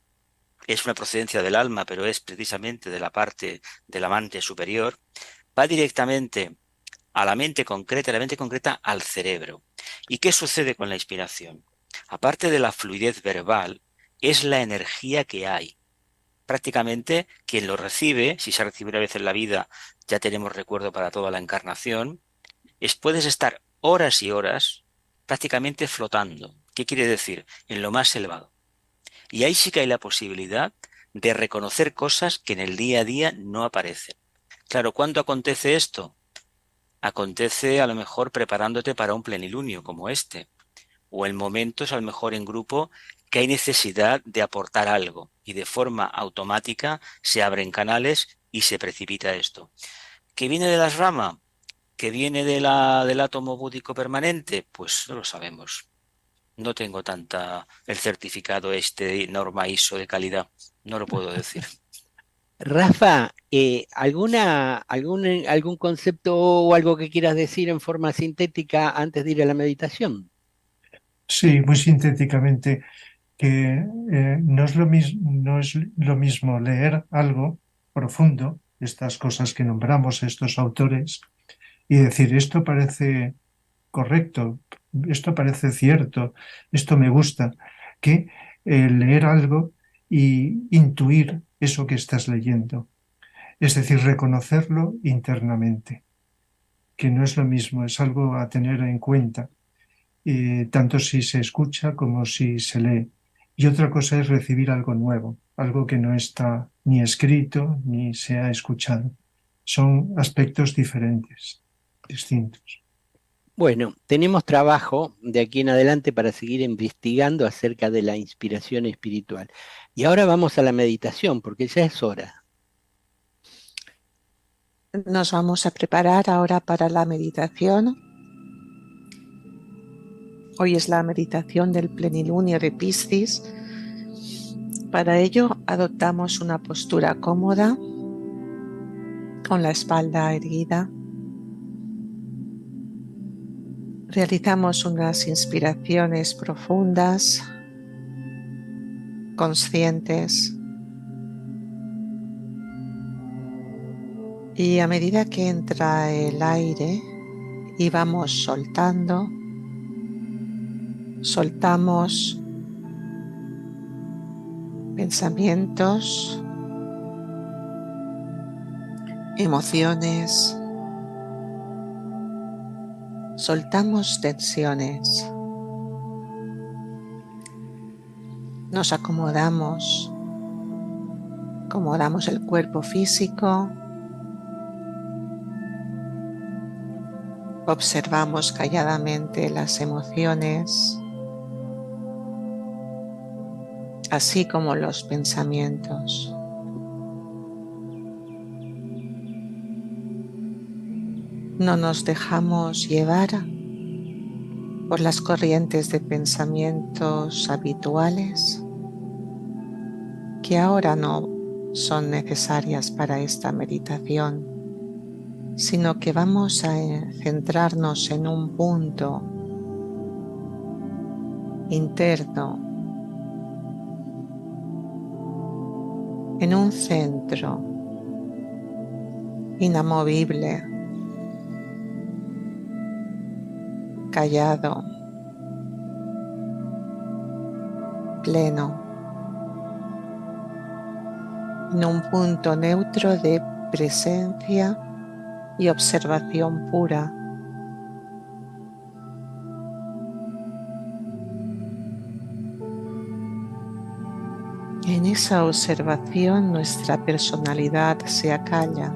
Es una procedencia del alma, pero es precisamente de la parte del amante superior. Va directamente a la mente concreta al cerebro. ¿Y qué sucede con la inspiración? Aparte de la fluidez verbal, es la energía que hay. Prácticamente quien lo recibe, si se ha recibido una vez en la vida, ya tenemos recuerdo para toda la encarnación, puedes estar horas y horas prácticamente flotando. ¿Qué quiere decir? En lo más elevado. Y ahí sí que hay la posibilidad de reconocer cosas que en el día a día no aparecen. Claro, ¿cuándo acontece esto? Acontece a lo mejor preparándote para un plenilunio como este, o en momentos a lo mejor en grupo que hay necesidad de aportar algo y de forma automática se abren canales y se precipita esto. ¿Que viene de las ramas? ¿Que viene del átomo búdico permanente? Pues no lo sabemos. No tengo el certificado norma ISO de calidad. No lo puedo decir. Rafa, algún concepto o algo que quieras decir en forma sintética antes de ir a la meditación? Sí, muy sintéticamente, que no es lo mismo leer algo profundo, estas cosas que nombramos, estos autores, y decir, esto parece correcto, esto parece cierto, esto me gusta, que leer algo y intuir eso que estás leyendo. Es decir, reconocerlo internamente, que no es lo mismo, es algo a tener en cuenta, tanto si se escucha como si se lee. Y otra cosa es recibir algo nuevo, algo que no está ni escrito ni se ha escuchado. Son aspectos diferentes, distintos. Bueno, tenemos trabajo de aquí en adelante para seguir investigando acerca de la inspiración espiritual. Y ahora vamos a la meditación, porque ya es hora. Nos vamos a preparar ahora para la meditación. Hoy es la meditación del plenilunio de Piscis. Para ello adoptamos una postura cómoda, con la espalda erguida. Realizamos unas inspiraciones profundas, conscientes. Y a medida que entra el aire y vamos soltamos pensamientos, emociones, soltamos tensiones, nos acomodamos el cuerpo físico, observamos calladamente las emociones, así como los pensamientos. no nos dejamos llevar por las corrientes de pensamientos habituales que ahora no son necesarias para esta meditación, sino que vamos a centrarnos en un punto interno, en un centro inamovible, callado, pleno, en un punto neutro de presencia y observación pura. En esa observación nuestra personalidad se acalla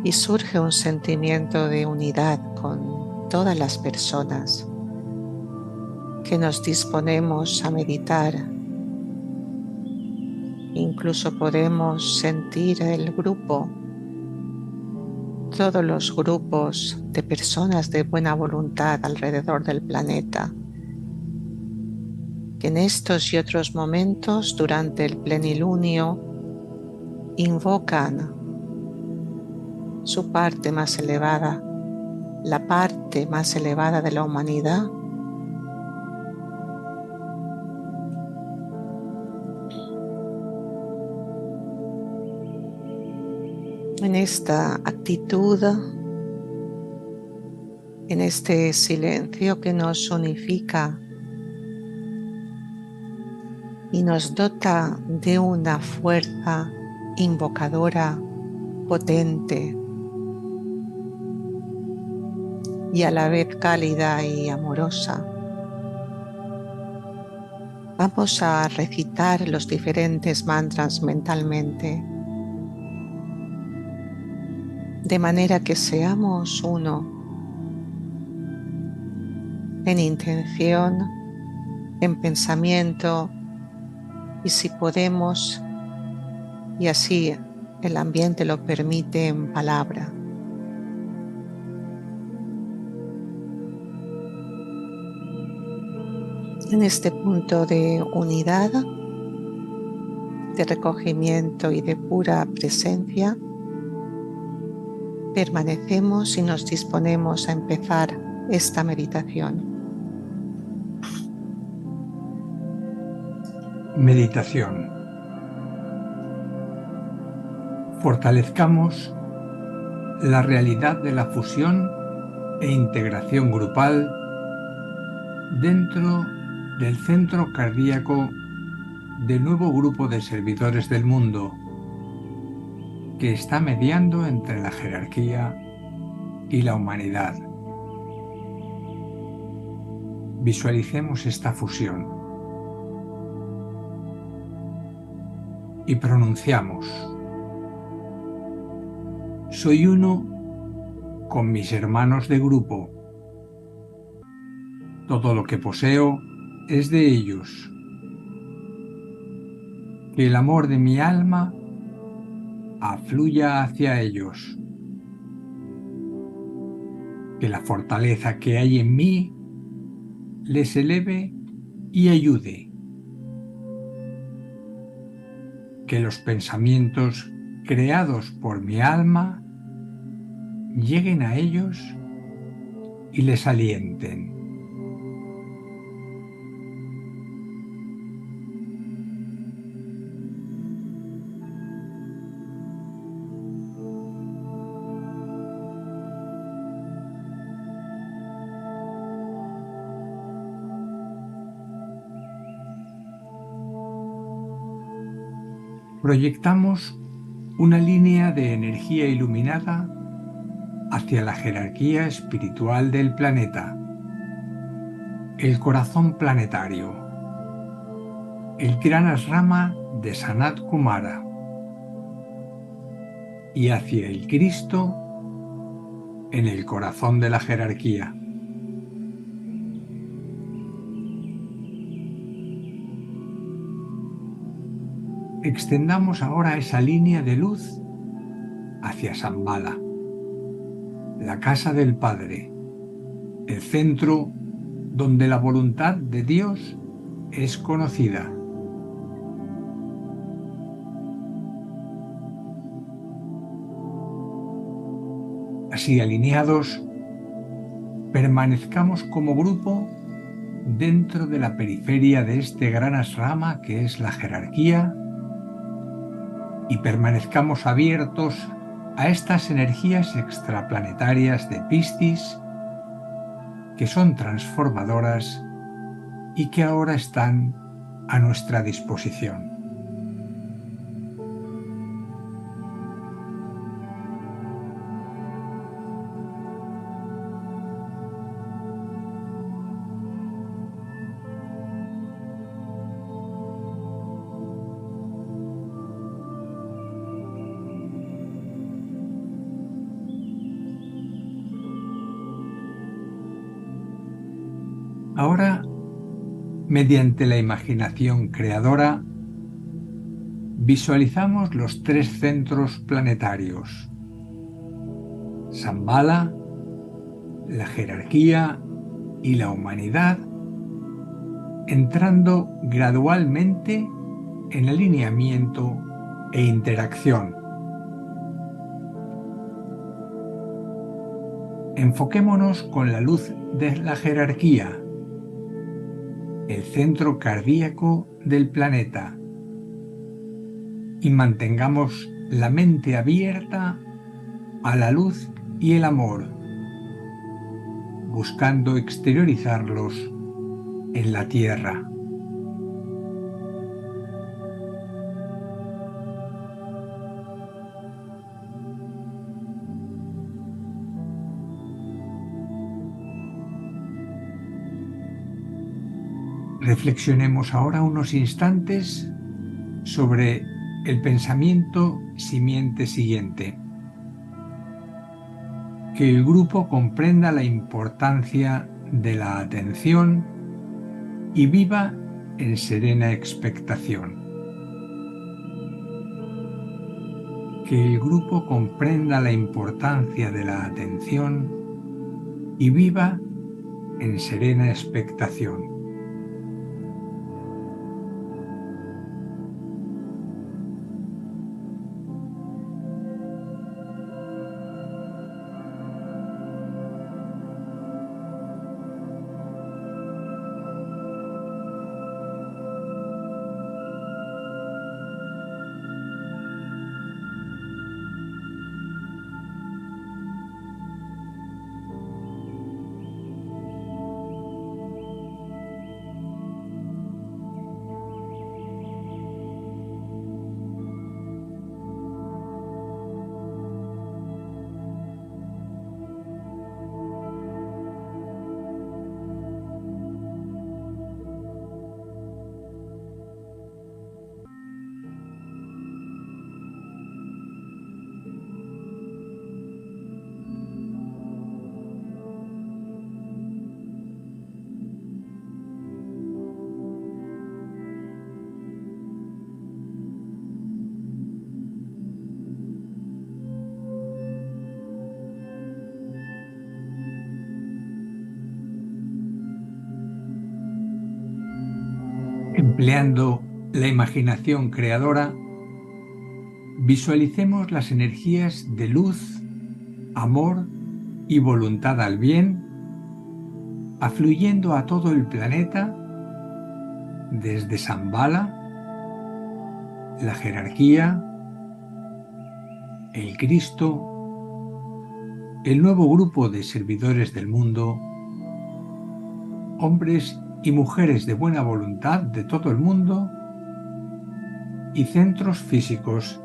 y surge un sentimiento de unidad con todas las personas que nos disponemos a meditar. Incluso podemos sentir el grupo, todos los grupos de personas de buena voluntad alrededor del planeta, que en estos y otros momentos durante el plenilunio invocan su parte más elevada, la parte más elevada de la humanidad, en esta actitud, en este silencio que nos unifica y nos dota de una fuerza invocadora potente y a la vez cálida y amorosa. Vamos a recitar los diferentes mantras mentalmente, de manera que seamos uno en intención, en pensamiento y si podemos, y así el ambiente lo permite, en palabra. En este punto de unidad, de recogimiento y de pura presencia, permanecemos y nos disponemos a empezar esta meditación. Meditación. Fortalezcamos la realidad de la fusión e integración grupal dentro del centro cardíaco del nuevo grupo de servidores del mundo que está mediando entre la jerarquía y la humanidad. Visualicemos esta fusión y pronunciamos: soy uno con mis hermanos de grupo. Todo lo que poseo es de ellos. Que el amor de mi alma afluya hacia ellos. Que la fortaleza que hay en mí les eleve y ayude. Que los pensamientos creados por mi alma lleguen a ellos y les alienten. Proyectamos una línea de energía iluminada hacia la jerarquía espiritual del planeta, el corazón planetario, el gran asrama de Sanat Kumara, y hacia el Cristo en el corazón de la jerarquía. Extendamos ahora esa línea de luz hacia Shambhala, la casa del Padre, el centro donde la voluntad de Dios es conocida. Así alineados, permanezcamos como grupo dentro de la periferia de este gran asrama que es la jerarquía y permanezcamos abiertos a estas energías extraplanetarias de Piscis que son transformadoras y que ahora están a nuestra disposición. Ahora, mediante la imaginación creadora, visualizamos los 3 centros planetarios: Shambhala, la jerarquía y la humanidad, entrando gradualmente en alineamiento e interacción. Enfoquémonos con la luz de la jerarquía, el centro cardíaco del planeta, y mantengamos la mente abierta a la luz y el amor, buscando exteriorizarlos en la Tierra. Reflexionemos ahora unos instantes sobre el pensamiento simiente siguiente. Que el grupo comprenda la importancia de la atención y viva en serena expectación. Que el grupo comprenda la importancia de la atención y viva en serena expectación. Empleando la imaginación creadora, visualicemos las energías de luz, amor y voluntad al bien, afluyendo a todo el planeta desde Shambhala, la jerarquía, el Cristo, el nuevo grupo de servidores del mundo, hombres y mujeres de buena voluntad de todo el mundo y centros físicos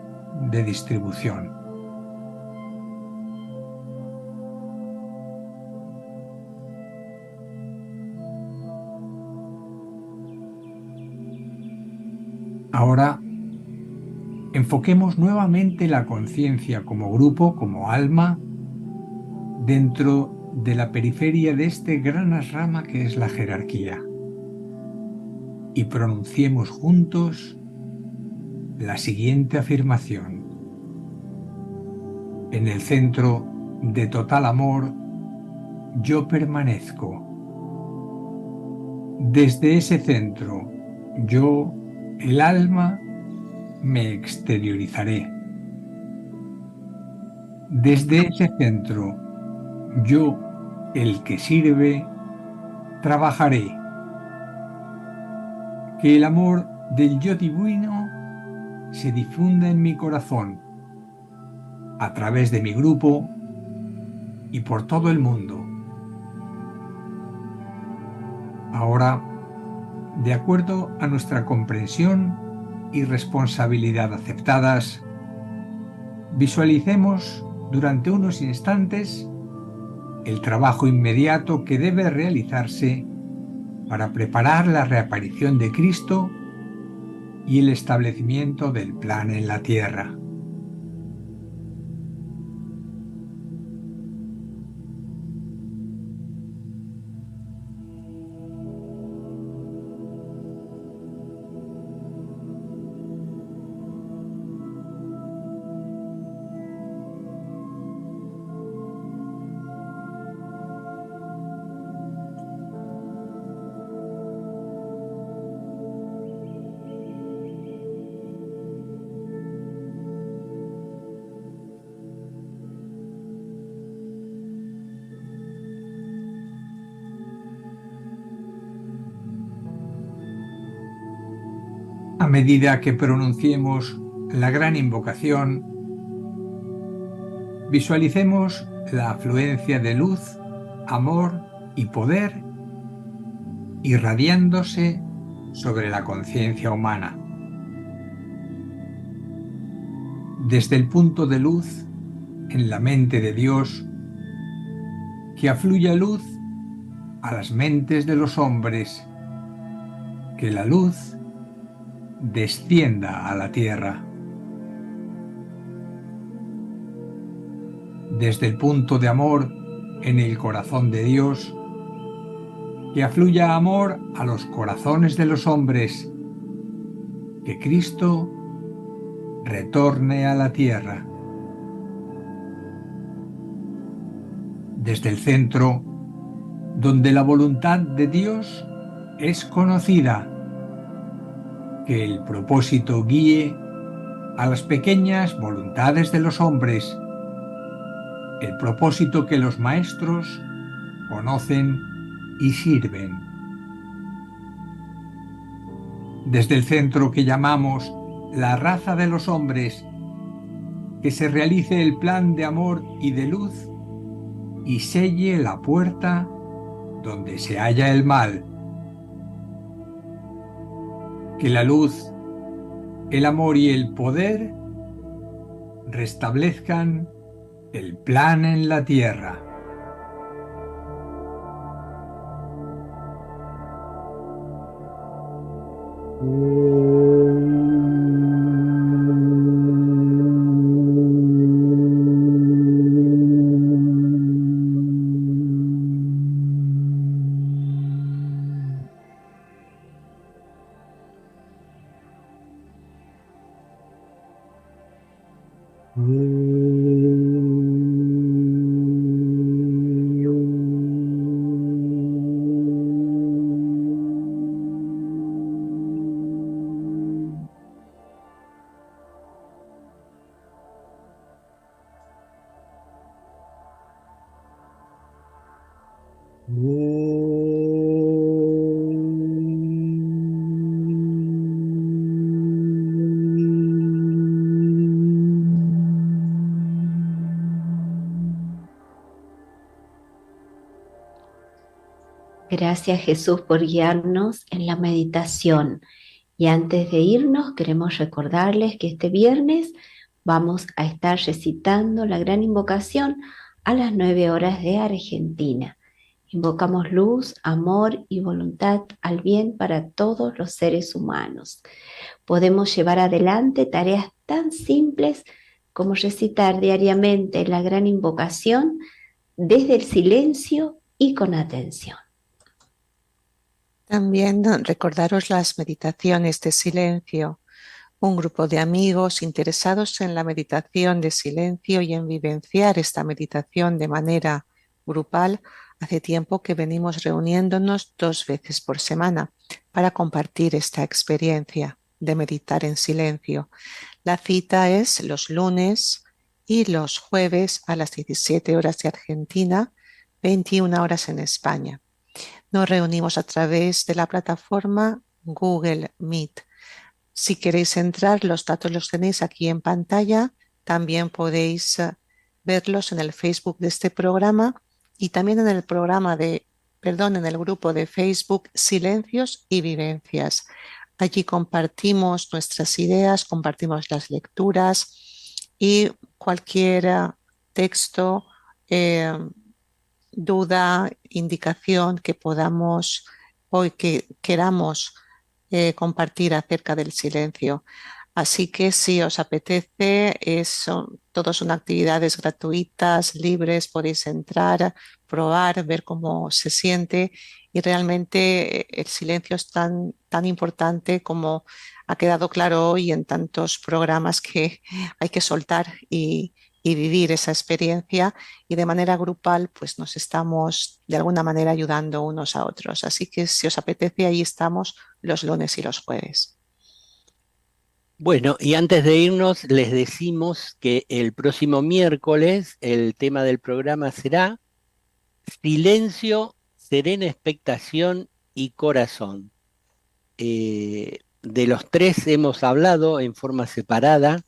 de distribución. Ahora, enfoquemos nuevamente la conciencia como grupo, como alma, dentro de la periferia de este gran asrama que es la jerarquía, y pronunciemos juntos la siguiente afirmación. En el centro de total amor, yo permanezco. Desde ese centro, yo, el alma, me exteriorizaré. Desde ese centro, yo, el que sirve, trabajaré. Que el amor del yo divino se difunda en mi corazón, a través de mi grupo y por todo el mundo. Ahora, de acuerdo a nuestra comprensión y responsabilidad aceptadas, visualicemos durante unos instantes el trabajo inmediato que debe realizarse para preparar la reaparición de Cristo y el establecimiento del plan en la tierra. A medida que pronunciemos la gran invocación, visualicemos la afluencia de luz, amor y poder irradiándose sobre la conciencia humana. Desde el punto de luz en la mente de Dios, que afluya luz a las mentes de los hombres, que la luz descienda a la tierra. Desde el punto de amor en el corazón de Dios, que afluya amor a los corazones de los hombres, que Cristo retorne a la tierra. Desde el centro, donde la voluntad de Dios es conocida, que el propósito guíe a las pequeñas voluntades de los hombres, el propósito que los maestros conocen y sirven. Desde el centro que llamamos la raza de los hombres, que se realice el plan de amor y de luz y selle la puerta donde se halla el mal. Que la luz, el amor y el poder restablezcan el plan en la tierra. Gracias, Jesús, por guiarnos en la meditación. Y antes de irnos, queremos recordarles que este viernes vamos a estar recitando la gran invocación a las 9 horas de Argentina. Invocamos luz, amor y voluntad al bien para todos los seres humanos. Podemos llevar adelante tareas tan simples como recitar diariamente la gran invocación desde el silencio y con atención. También recordaros las meditaciones de silencio un grupo de amigos interesados en la meditación de silencio y en vivenciar esta meditación de manera grupal. Hace tiempo que venimos reuniéndonos 2 veces por semana para compartir esta experiencia de meditar en silencio. La cita es los lunes y los jueves a las 17 horas de Argentina, 21 horas en España. Nos reunimos a través de la plataforma Google Meet. Si queréis entrar, los datos los tenéis aquí en pantalla. También podéis verlos en el Facebook de este programa y también en el en el grupo de Facebook Silencios y Vivencias. Allí compartimos nuestras ideas, compartimos las lecturas y cualquier texto, duda, indicación que podamos o que queramos compartir acerca del silencio. Así que si os apetece, todos son actividades gratuitas, libres, podéis entrar, probar, ver cómo se siente y realmente el silencio es tan importante como ha quedado claro hoy en tantos programas que hay que soltar y vivir esa experiencia y de manera grupal pues nos estamos de alguna manera ayudando unos a otros. Así que si os apetece, ahí estamos los lunes y los jueves. Bueno, y antes de irnos, les decimos que el próximo miércoles el tema del programa será silencio, serena expectación y corazón. De los tres hemos hablado en forma separada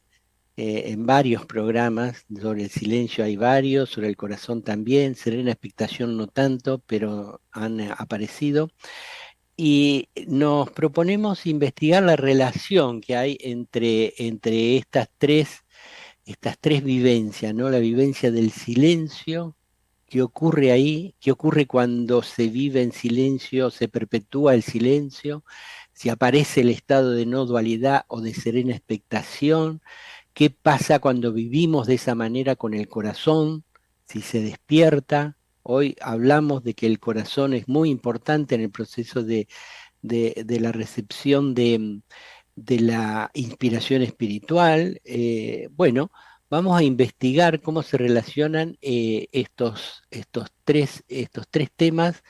en varios programas. Sobre el silencio hay varios, sobre el corazón también, serena expectación no tanto, pero han aparecido. Y nos proponemos investigar la relación que hay entre estas tres vivencias, ¿no? La vivencia del silencio, qué ocurre ahí, qué ocurre cuando se vive en silencio, se perpetúa el silencio, si aparece el estado de no dualidad o de serena expectación, qué pasa cuando vivimos de esa manera con el corazón, si se despierta. Hoy hablamos de que el corazón es muy importante en el proceso de la recepción de la inspiración espiritual. Bueno, vamos a investigar cómo se relacionan estos tres temas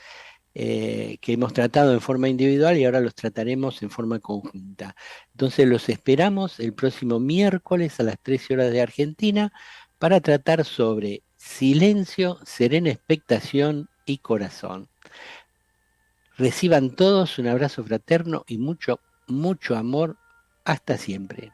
que hemos tratado en forma individual y ahora los trataremos en forma conjunta. Entonces los esperamos el próximo miércoles a las 13 horas de Argentina para tratar sobre silencio, serena expectación y corazón. Reciban todos un abrazo fraterno y mucho, mucho amor. Hasta siempre.